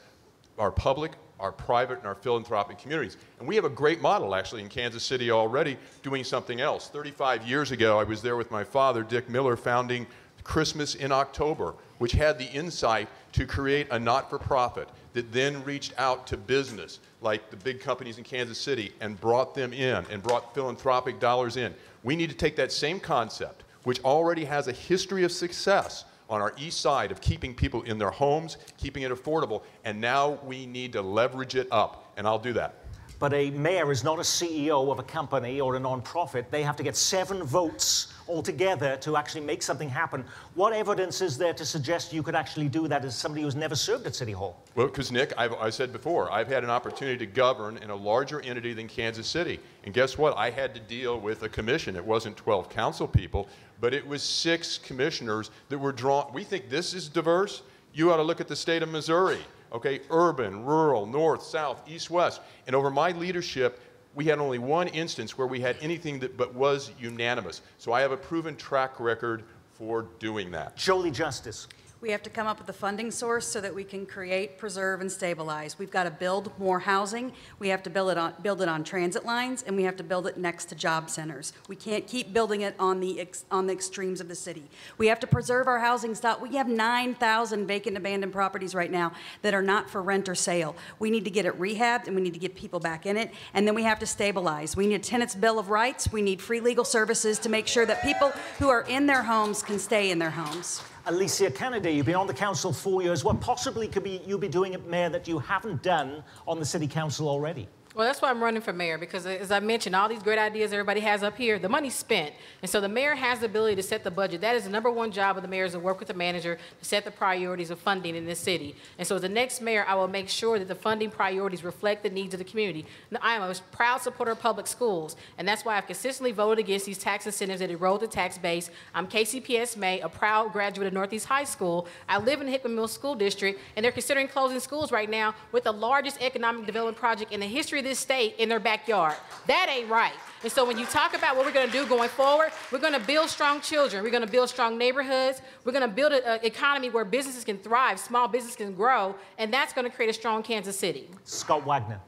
our public, our private, and our philanthropic communities. And we have a great model, actually, in Kansas City already doing something else. 35 years ago, I was there with my father, Dick Miller, founding Christmas in October, which had the insight to create a not-for-profit that then reached out to business, like the big companies in Kansas City, and brought them in and brought philanthropic dollars in. We need to take that same concept, which already has a history of success on our east side of keeping people in their homes, keeping it affordable, and now we need to leverage it up, and I'll do that. But a mayor is not a CEO of a company or a nonprofit. They have to get 7 votes altogether to actually make something happen. What evidence is there to suggest you could actually do that as somebody who's never served at City Hall? Well, because, Nick, I said before, I've had an opportunity to govern in a larger entity than Kansas City. And guess what? I had to deal with a commission. It wasn't 12 council people, but it was 6 commissioners that were drawn. We think this is diverse. You ought to look at the state of Missouri. Okay, urban, rural, north, south, east, west. And over my leadership, we had only one instance where we had anything but was unanimous. So I have a proven track record for doing that. Jolie Justice. We have to come up with a funding source so that we can create, preserve, and stabilize. We've got to build more housing. We have to build it on transit lines, and we have to build it next to job centers. We can't keep building it on the extremes of the city. We have to preserve our housing stock. We have 9,000 vacant abandoned properties right now that are not for rent or sale. We need to get it rehabbed, and we need to get people back in it, and then we have to stabilize. We need a tenant's bill of rights. We need free legal services to make sure that people who are in their homes can stay in their homes. Alicia Kennedy, you've been on the council 4 years. What possibly could you be doing at mayor that you haven't done on the city council already? Well, that's why I'm running for mayor, because as I mentioned, all these great ideas everybody has up here, the money's spent. And so the mayor has the ability to set the budget. That is the #1 job of the mayor, is to work with the manager to set the priorities of funding in this city. And so as the next mayor, I will make sure that the funding priorities reflect the needs of the community. Now, I am a proud supporter of public schools, and that's why I've consistently voted against these tax incentives that erode the tax base. I'm KCPS May, a proud graduate of Northeast High School. I live in the Hickman Mills School District, and they're considering closing schools right now with the largest economic development project in the history of this state in their backyard. That ain't right. And so when you talk about what we're going to do going forward, we're going to build strong children. We're going to build strong neighborhoods. We're going to build an economy where businesses can thrive, small businesses can grow, and that's going to create a strong Kansas City. Scott Wagner.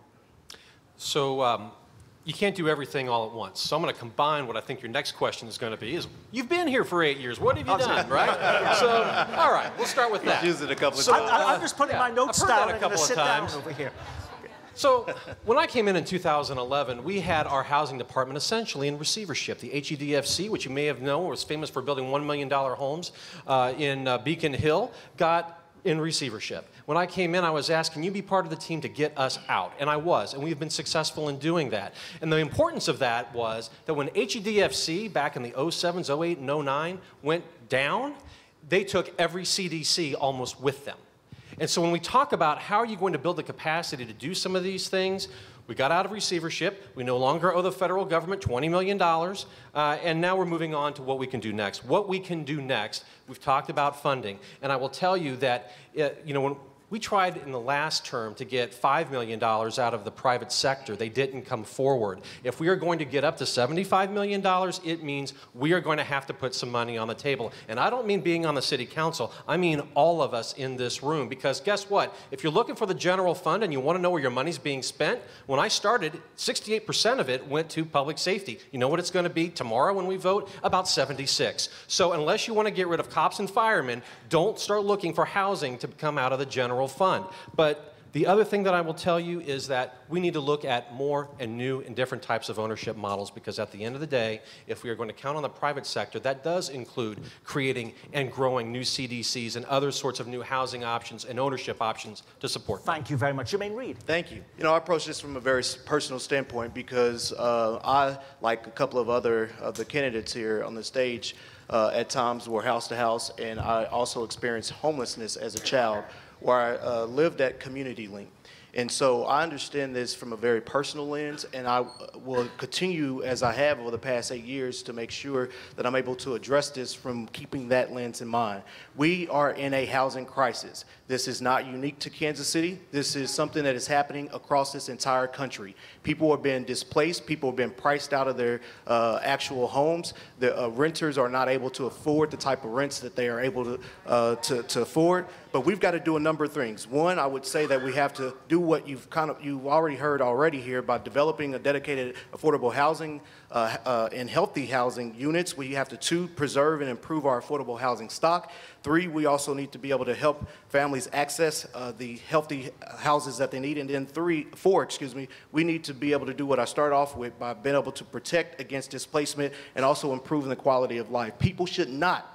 So you can't do everything all at once. So I'm going to combine what I think your next question is going to be is, you've been here for 8 years. What have you done, right? So, all right, we'll start with that. Use it a couple of times. I'm just putting my notes down and sit down over here. So when I came in 2011, we had our housing department essentially in receivership. The HEDFC, which you may have known was famous for building $1 million homes in Beacon Hill, got in receivership. When I came in, I was asked, can you be part of the team to get us out? And I was, and we've been successful in doing that. And the importance of that was that when HEDFC back in the 07s, 08, and 09 went down, they took every CDC almost with them. And so when we talk about how are you going to build the capacity to do some of these things, we got out of receivership. We no longer owe the federal government $20 million. And now we're moving on to what we can do next. What we can do next, we've talked about funding. And I will tell you that, when we tried in the last term to get $5 million out of the private sector. They didn't come forward. If we are going to get up to $75 million, it means we are going to have to put some money on the table. And I don't mean being on the city council. I mean all of us in this room. Because guess what? If you're looking for the general fund and you want to know where your money's being spent, when I started, 68% of it went to public safety. You know what it's going to be tomorrow when we vote? About 76. So unless you want to get rid of cops and firemen, don't start looking for housing to come out of the general fund. But the other thing that I will tell you is that we need to look at more and new and different types of ownership models, because at the end of the day, if we are going to count on the private sector, that does include creating and growing new CDCs and other sorts of new housing options and ownership options to support them. Thank you very much. Jermaine Reed. Thank you. I approach this from a very personal standpoint because I, like a couple of other of the candidates here on the stage, at times were house to house, and I also experienced homelessness as a child, where I lived at Community Link. And so I understand this from a very personal lens, and I will continue, as I have over the past 8 years, to make sure that I'm able to address this from keeping that lens in mind. We are in a housing crisis. This is not unique to Kansas City. This is something that is happening across this entire country. People are being displaced. People are being priced out of their actual homes. The renters are not able to afford the type of rents that they are able to afford. But we've got to do a number of things. One, I would say that we have to do what you've already heard already here by developing a dedicated affordable housing and healthy housing units. We have to, 2, preserve and improve our affordable housing stock. 3, we also need to be able to help families access the healthy houses that they need. And then 4, we need to be able to do what I started off with by being able to protect against displacement and also improving the quality of life. People should not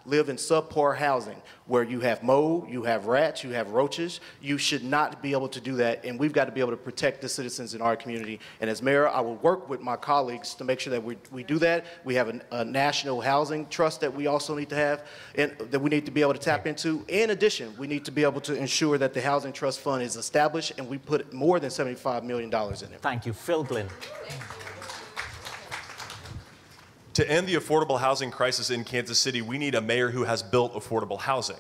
live in subpar housing where you have mold, you have rats, you have roaches. You should not be able to do that, and we've got to be able to protect the citizens in our community. And as mayor, I will work with my colleagues to make sure that we do that. We have a national housing trust that we also need to have, and that we need to be able to tap into. In addition, we need to be able to ensure that the Housing Trust Fund is established, and we put more than $75 million in it. Thank you. Phil Glynn. To end the affordable housing crisis in Kansas City, we need a mayor who has built affordable housing.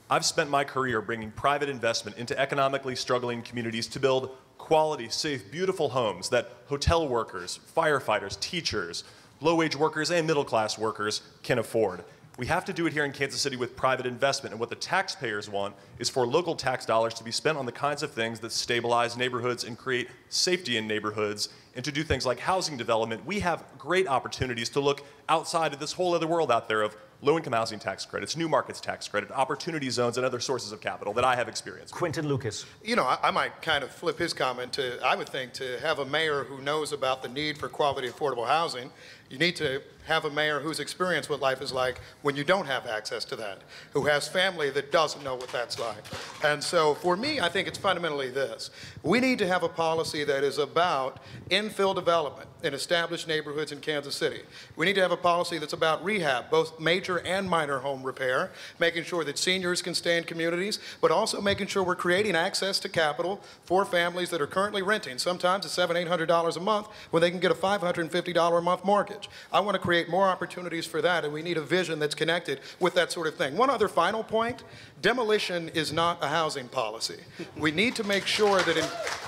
I've spent my career bringing private investment into economically struggling communities to build quality, safe, beautiful homes that hotel workers, firefighters, teachers, low-wage workers, and middle-class workers can afford. We have to do it here in Kansas City with private investment. And what the taxpayers want is for local tax dollars to be spent on the kinds of things that stabilize neighborhoods and create safety in neighborhoods, and to do things like housing development. We have great opportunities to look outside of this whole other world out there of low-income housing tax credits, new markets tax credit, opportunity zones, and other sources of capital that I have experienced. Quinton Lucas. You know, I might kind of flip his comment to, I would think, to have a mayor who knows about the need for quality affordable housing, you need to have a mayor who's experienced what life is like when you don't have access to that, who has family that doesn't know what that's like. And so for me, I think it's fundamentally this. We need to have a policy that is about infill development in established neighborhoods in Kansas City. We need to have a policy that's about rehab, both major and minor home repair, making sure that seniors can stay in communities, but also making sure we're creating access to capital for families that are currently renting. Sometimes it's $700, $800 a month when they can get a $550 a month mortgage. I want to create more opportunities for that, and we need a vision that's connected with that sort of thing. One other final point, demolition is not a housing policy. We need to make sure that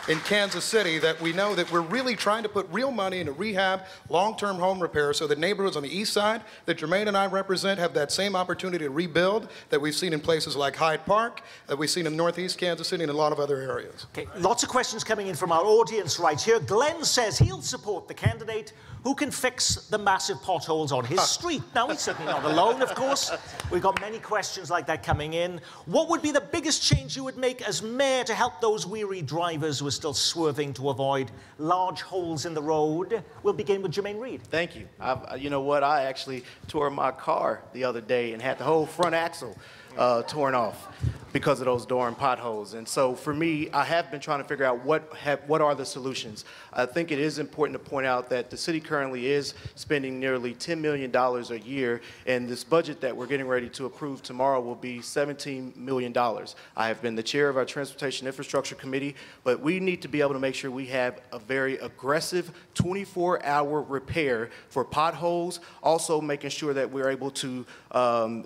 in Kansas City that we know that we're really trying to put real money into rehab, long-term home repair, so that neighborhoods on the east side that Jermaine and I represent have that same opportunity to rebuild that we've seen in places like Hyde Park, that we've seen in northeast Kansas City and a lot of other areas. Okay, lots of questions coming in from our audience right here. Glenn says he'll support the candidate who can fix the massive potholes on his street. Now, he's certainly not alone, of course. We've got many questions like that coming in. What would be the biggest change you would make as mayor to help those weary drivers who are still swerving to avoid large holes in the road? We'll begin with Jermaine Reed. Thank you. You know what? I actually tore my car the other day and had the whole front axle torn off because of those darn potholes. And so for me, I have been trying to figure out what are the solutions. I think it is important to point out that the city currently is spending nearly $10 million a year, and this budget that we're getting ready to approve tomorrow will be $17 million. I have been the chair of our Transportation Infrastructure Committee, but we need to be able to make sure we have a very aggressive 24-hour repair for potholes, also making sure that we're able to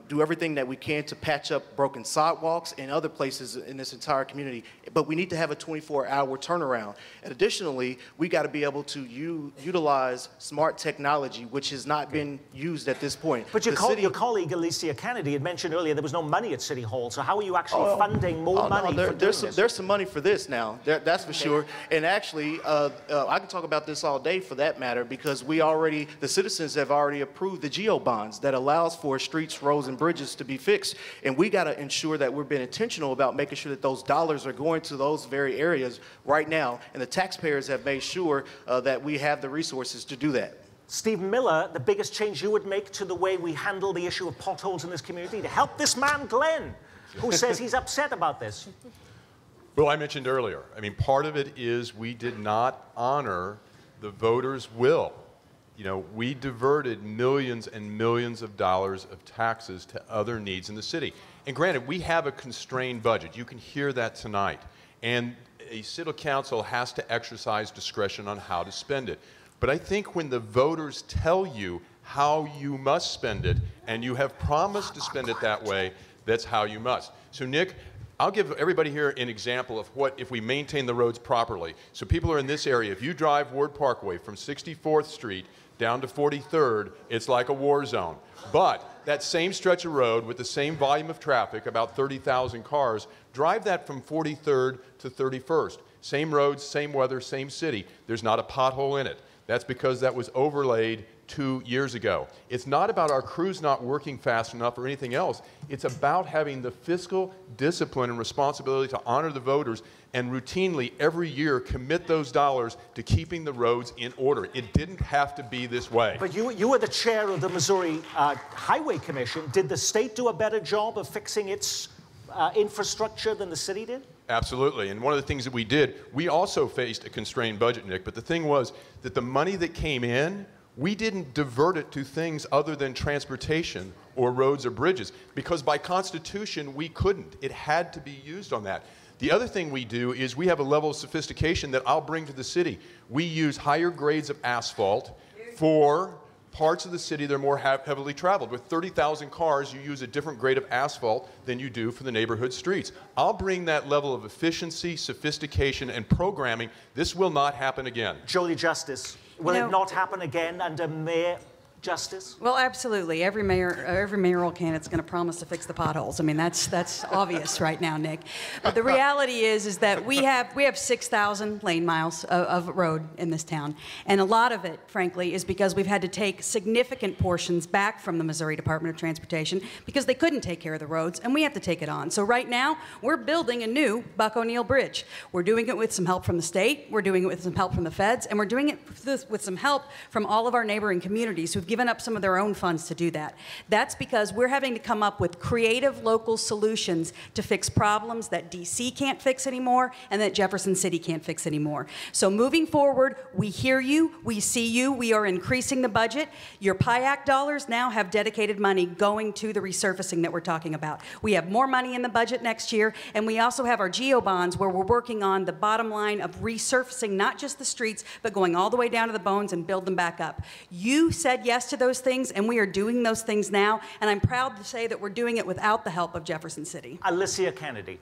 do everything that we can to patch up broken sidewalks and other places in this entire community. But we need to have a 24-hour turnaround. And additionally, we got to be able to utilize smart technology, which has not been used at this point. But your colleague, Alicia Kennedy, had mentioned earlier there was no money at City Hall. So how are you actually funding more money for doing this? There's some money for this now. That's for sure. And actually, I can talk about this all day for that matter, because the citizens have already approved the GEO bonds that allows for streets, roads, and bridges to be fixed. And we got to ensure that we're being intentional about making sure that those dollars are going to those very areas right now. And the taxpayers have made sure that we have the resources to do that. Stephen Miller, the biggest change you would make to the way we handle the issue of potholes in this community to help this man, Glenn, who says he's upset about this? Well, I mentioned earlier, I mean, part of it is we did not honor the voters' will. You know, we diverted millions and millions of dollars of taxes to other needs in the city. And granted, we have a constrained budget. You can hear that tonight. And a city council has to exercise discretion on how to spend it. But I think when the voters tell you how you must spend it, and you have promised to spend it that way, that's how you must. So, Nick, I'll give everybody here an example of what if we maintain the roads properly. So people are in this area. If you drive Ward Parkway from 64th Street down to 43rd, it's like a war zone. But that same stretch of road with the same volume of traffic, about 30,000 cars, drive that from 43rd to 31st. Same roads, same weather, same city. There's not a pothole in it. That's because that was overlaid 2 years ago. It's not about our crews not working fast enough or anything else. It's about having the fiscal discipline and responsibility to honor the voters and routinely every year commit those dollars to keeping the roads in order. It didn't have to be this way. But you were the chair of the Missouri Highway Commission. Did the state do a better job of fixing its infrastructure than the city did? Absolutely, and one of the things that we did, we also faced a constrained budget, Nick, but the thing was that the money that came in, we didn't divert it to things other than transportation or roads or bridges, because by Constitution, we couldn't. It had to be used on that. The other thing we do is we have a level of sophistication that I'll bring to the city. We use higher grades of asphalt for parts of the city that are more heavily traveled. With 30,000 cars, you use a different grade of asphalt than you do for the neighborhood streets. I'll bring that level of efficiency, sophistication, and programming. This will not happen again. Jody Justice, will it not happen again under Mayor Justice? Well, absolutely. Every mayoral candidate's going to promise to fix the potholes. I mean, that's obvious right now, Nick. But the reality is that we have 6,000 lane miles of road in this town, and a lot of it, frankly, is because we've had to take significant portions back from the Missouri Department of Transportation because they couldn't take care of the roads, and we have to take it on. So right now, we're building a new Buck O'Neill Bridge. We're doing it with some help from the state, we're doing it with some help from the feds, and we're doing it with some help from all of our neighboring communities who've given up some of their own funds to do that. That's because we're having to come up with creative local solutions to fix problems that DC can't fix anymore and that Jefferson City can't fix anymore. So moving forward, we hear you, we see you, we are increasing the budget. Your PIAC dollars now have dedicated money going to the resurfacing that we're talking about. We have more money in the budget next year, and we also have our GEO bonds where we're working on the bottom line of resurfacing not just the streets, but going all the way down to the bones and build them back up. You said yes to those things, and we are doing those things now, and I'm proud to say that we're doing it without the help of Jefferson City. Alicia Kennedy.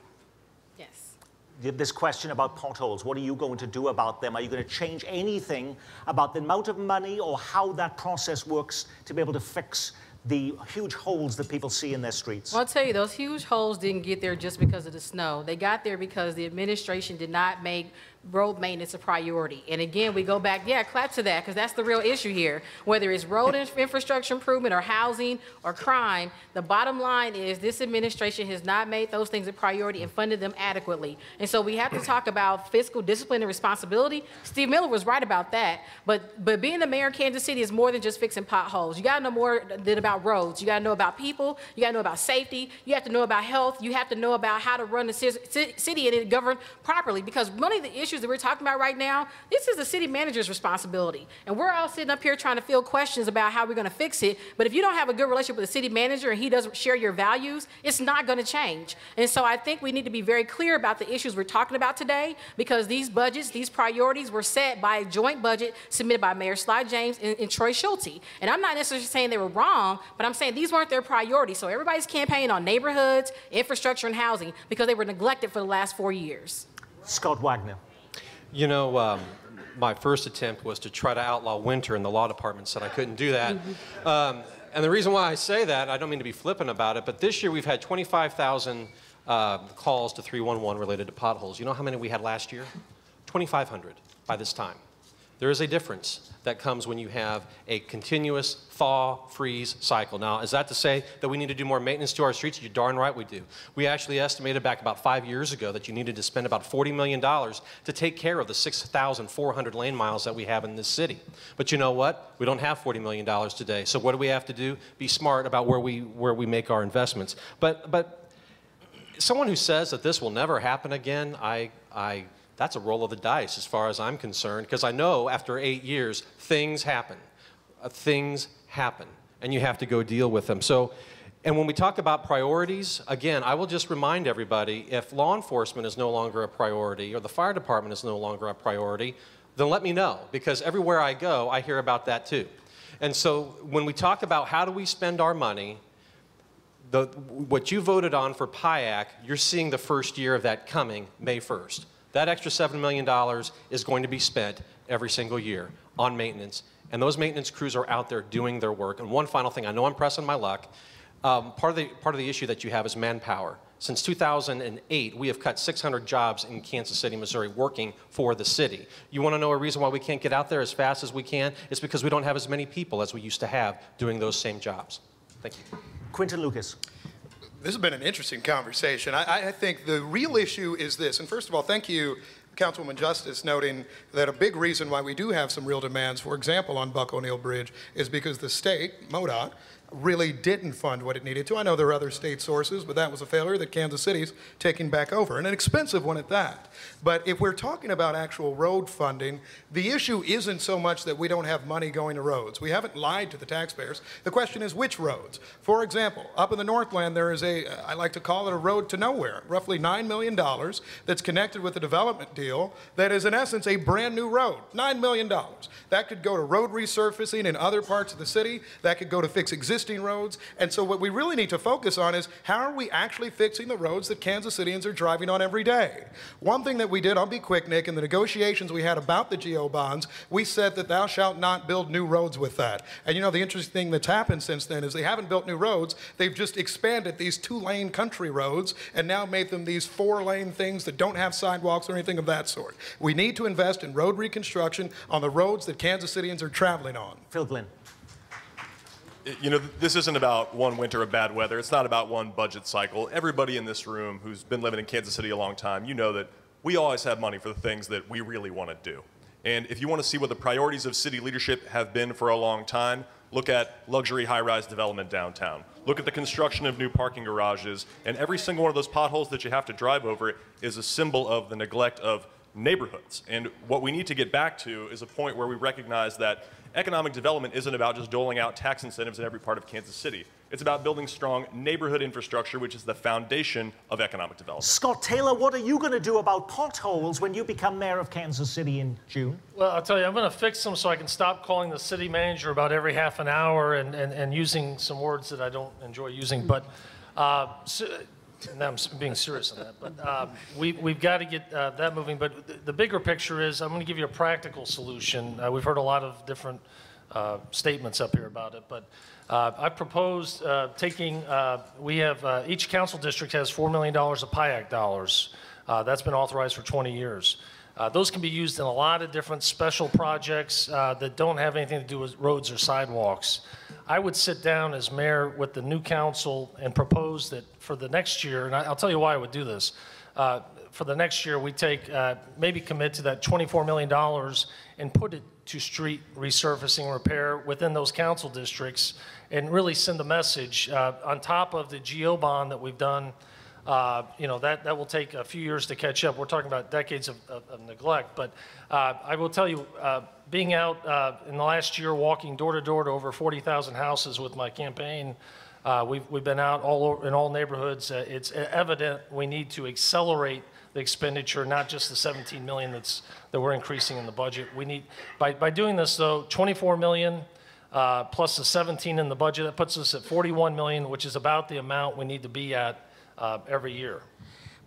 Yes. This question about potholes, what are you going to do about them? Are you going to change anything about the amount of money or how that process works to be able to fix the huge holes that people see in their streets? Well, I'll tell you, those huge holes didn't get there just because of the snow. They got there because the administration did not make road maintenance a priority. And again, we go back, yeah, clap to that, because that's the real issue here. Whether it's road infrastructure improvement or housing or crime, the bottom line is this administration has not made those things a priority and funded them adequately. And so we have to talk about fiscal discipline and responsibility. Steve Miller was right about that. But being the mayor of Kansas City is more than just fixing potholes. You got to know more than about roads. You got to know about people. You got to know about safety. You have to know about health. You have to know about how to run the city and it govern properly. Because one of the issues that we're talking about right now, this is the city manager's responsibility. And we're all sitting up here trying to field questions about how we're going to fix it. But if you don't have a good relationship with the city manager and he doesn't share your values, it's not going to change. And so I think we need to be very clear about the issues we're talking about today, because these budgets, these priorities were set by a joint budget submitted by Mayor Sly James and Troy Schulte. And I'm not necessarily saying they were wrong, but I'm saying these weren't their priorities. So everybody's campaigning on neighborhoods, infrastructure, and housing because they were neglected for the last 4 years. Scott Wagner. You know, my first attempt was to try to outlaw winter, and the law department said I couldn't do that. And the reason why I say that, I don't mean to be flippant about it, but this year we've had 25,000 calls to 311 related to potholes. You know how many we had last year? 2,500 by this time. There is a difference that comes when you have a continuous thaw-freeze cycle. Now, is that to say that we need to do more maintenance to our streets? You're darn right we do. We actually estimated back about 5 years ago that you needed to spend about $40 million to take care of the 6,400 lane miles that we have in this city. But you know what? We don't have $40 million today. So what do we have to do? Be smart about where we make our investments. But someone who says that this will never happen again, that's a roll of the dice as far as I'm concerned, because I know after 8 years, things happen. Things happen, and you have to go deal with them. So, and when we talk about priorities, again, I will just remind everybody, if law enforcement is no longer a priority or the fire department is no longer a priority, then let me know, because everywhere I go, I hear about that too. And so when we talk about how do we spend our money, what you voted on for PIAC, you're seeing the first year of that coming May 1st. That extra $7 million is going to be spent every single year on maintenance. And those maintenance crews are out there doing their work. And one final thing, I know I'm pressing my luck. Part of the issue that you have is manpower. Since 2008, we have cut 600 jobs in Kansas City, Missouri, working for the city. You want to know a reason why we can't get out there as fast as we can? It's because we don't have as many people as we used to have doing those same jobs. Thank you. Quinton Lucas. This has been an interesting conversation. I think the real issue is this, and first of all, thank you, Councilwoman Justice, noting that a big reason why we do have some real demands, for example, on Buck O'Neill Bridge, is because the state, MoDOT, really didn't fund what it needed to. I know there are other state sources, but that was a failure that Kansas City's taking back over, and an expensive one at that. But if we're talking about actual road funding, the issue isn't so much that we don't have money going to roads. We haven't lied to the taxpayers. The question is which roads. For example, up in the Northland, there is I like to call it a road to nowhere, roughly $9 million that's connected with a development deal deal that is, in essence, a brand new road, $9 million. That could go to road resurfacing in other parts of the city. That could go to fix existing roads. And so what we really need to focus on is how are we actually fixing the roads that Kansas Cityans are driving on every day? One thing that we did, I'll be quick, Nick, in the negotiations we had about the GO bonds, we said that thou shalt not build new roads with that. And you know, the interesting thing that's happened since then is they haven't built new roads. They've just expanded these 2-lane country roads and now made them these 4-lane things that don't have sidewalks or anything of that sort. We need to invest in road reconstruction on the roads that Kansas Cityans are traveling on. Phil Glynn. You know, this isn't about one winter of bad weather. It's not about one budget cycle. Everybody in this room who's been living in Kansas City a long time, you know that we always have money for the things that we really want to do. And if you want to see what the priorities of city leadership have been for a long time, look at luxury high-rise development downtown. Look at the construction of new parking garages. And every single one of those potholes that you have to drive over is a symbol of the neglect of neighborhoods. And what we need to get back to is a point where we recognize that economic development isn't about just doling out tax incentives in every part of Kansas City. It's about building strong neighborhood infrastructure, which is the foundation of economic development. Scott Taylor, what are you going to do about potholes when you become mayor of Kansas City in June? Well, I'll tell you, I'm going to fix them so I can stop calling the city manager about every half an hour and using some words that I don't enjoy using. But now I'm being serious on that. But we've got to get that moving. But the bigger picture is I'm going to give you a practical solution. We've heard a lot of different statements up here about it. But I proposed taking, we have, each council district has $4 million of PIAC dollars. That's been authorized for 20 years. Those can be used in a lot of different special projects that don't have anything to do with roads or sidewalks. I would sit down as mayor with the new council and propose that for the next year, and I'll tell you why I would do this. For the next year, we take, maybe commit to that $24 million and put it to street resurfacing repair within those council districts and really send a message on top of the GO bond that we've done. You know, that will take a few years to catch up. We're talking about decades of neglect. But I will tell you, being out in the last year walking door to door to over 40,000 houses with my campaign, we've been out in all neighborhoods. It's evident we need to accelerate the expenditure, not just the 17 million that we're increasing in the budget. We need, by doing this though, 24 million plus the 17 in the budget, that puts us at 41 million, which is about the amount we need to be at every year.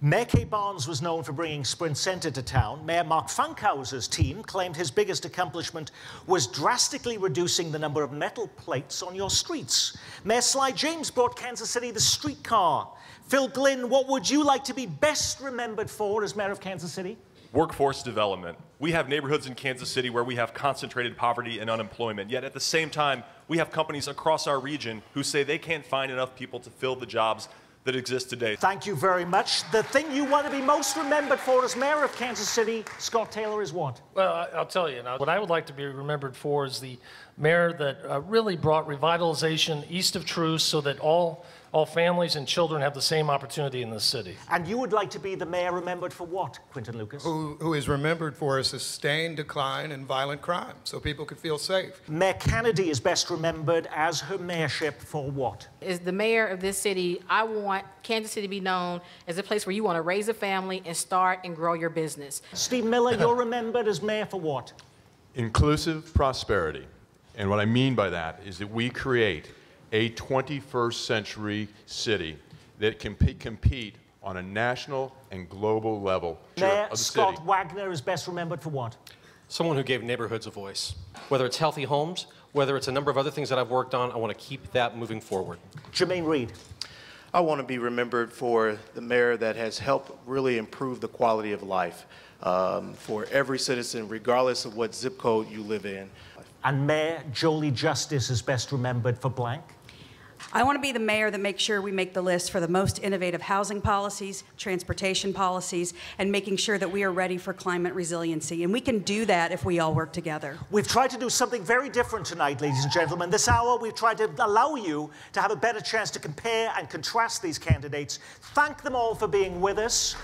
Mayor Kay Barnes was known for bringing Sprint Center to town. Mayor Mark Funkhauser's team claimed his biggest accomplishment was drastically reducing the number of metal plates on your streets. Mayor Sly James brought Kansas City the streetcar. Phil Glynn, what would you like to be best remembered for as mayor of Kansas City? Workforce development. We have neighborhoods in Kansas City where we have concentrated poverty and unemployment, yet at the same time, we have companies across our region who say they can't find enough people to fill the jobs that exist today. Thank you very much. The thing you want to be most remembered for as mayor of Kansas City, Scott Taylor, is what? Well, I'll tell you now, what I would like to be remembered for is the mayor that really brought revitalization east of Truce so that all families and children have the same opportunity in this city. And you would like to be the mayor remembered for what, Quinton Lucas? Who is remembered for a sustained decline in violent crime, so people could feel safe. Mayor Kennedy is best remembered as her mayorship for what? As the mayor of this city, I want Kansas City to be known as a place where you want to raise a family and start and grow your business. Steve Miller, you're remembered as mayor for what? Inclusive prosperity. And what I mean by that is that we create a 21st century city that can compete on a national and global level Mayor of the Scott city. Wagner is best remembered for what? Someone who gave neighborhoods a voice. Whether it's healthy homes, whether it's a number of other things that I've worked on, I want to keep that moving forward. Jermaine Reed. I want to be remembered for the mayor that has helped really improve the quality of life for every citizen, regardless of what zip code you live in. And Mayor Jolie Justice is best remembered for blank? I want to be the mayor that makes sure we make the list for the most innovative housing policies, transportation policies, and making sure that we are ready for climate resiliency. And we can do that if we all work together. We've tried to do something very different tonight, ladies and gentlemen. This hour, we've tried to allow you to have a better chance to compare and contrast these candidates. Thank them all for being with us.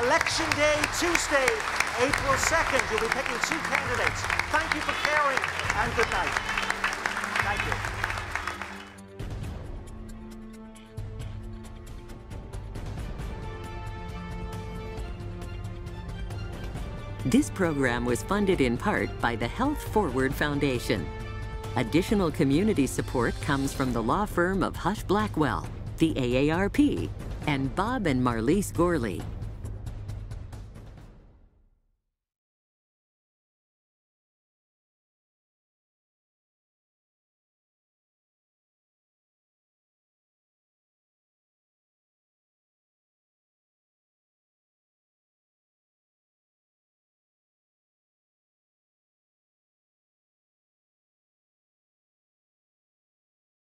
Election Day, Tuesday, April 2nd. You'll be picking 2 candidates. Thank you for caring, and good night. Thank you. This program was funded in part by the Health Forward Foundation. Additional community support comes from the law firm of Hush Blackwell, the AARP, and Bob and Marlise Gorley.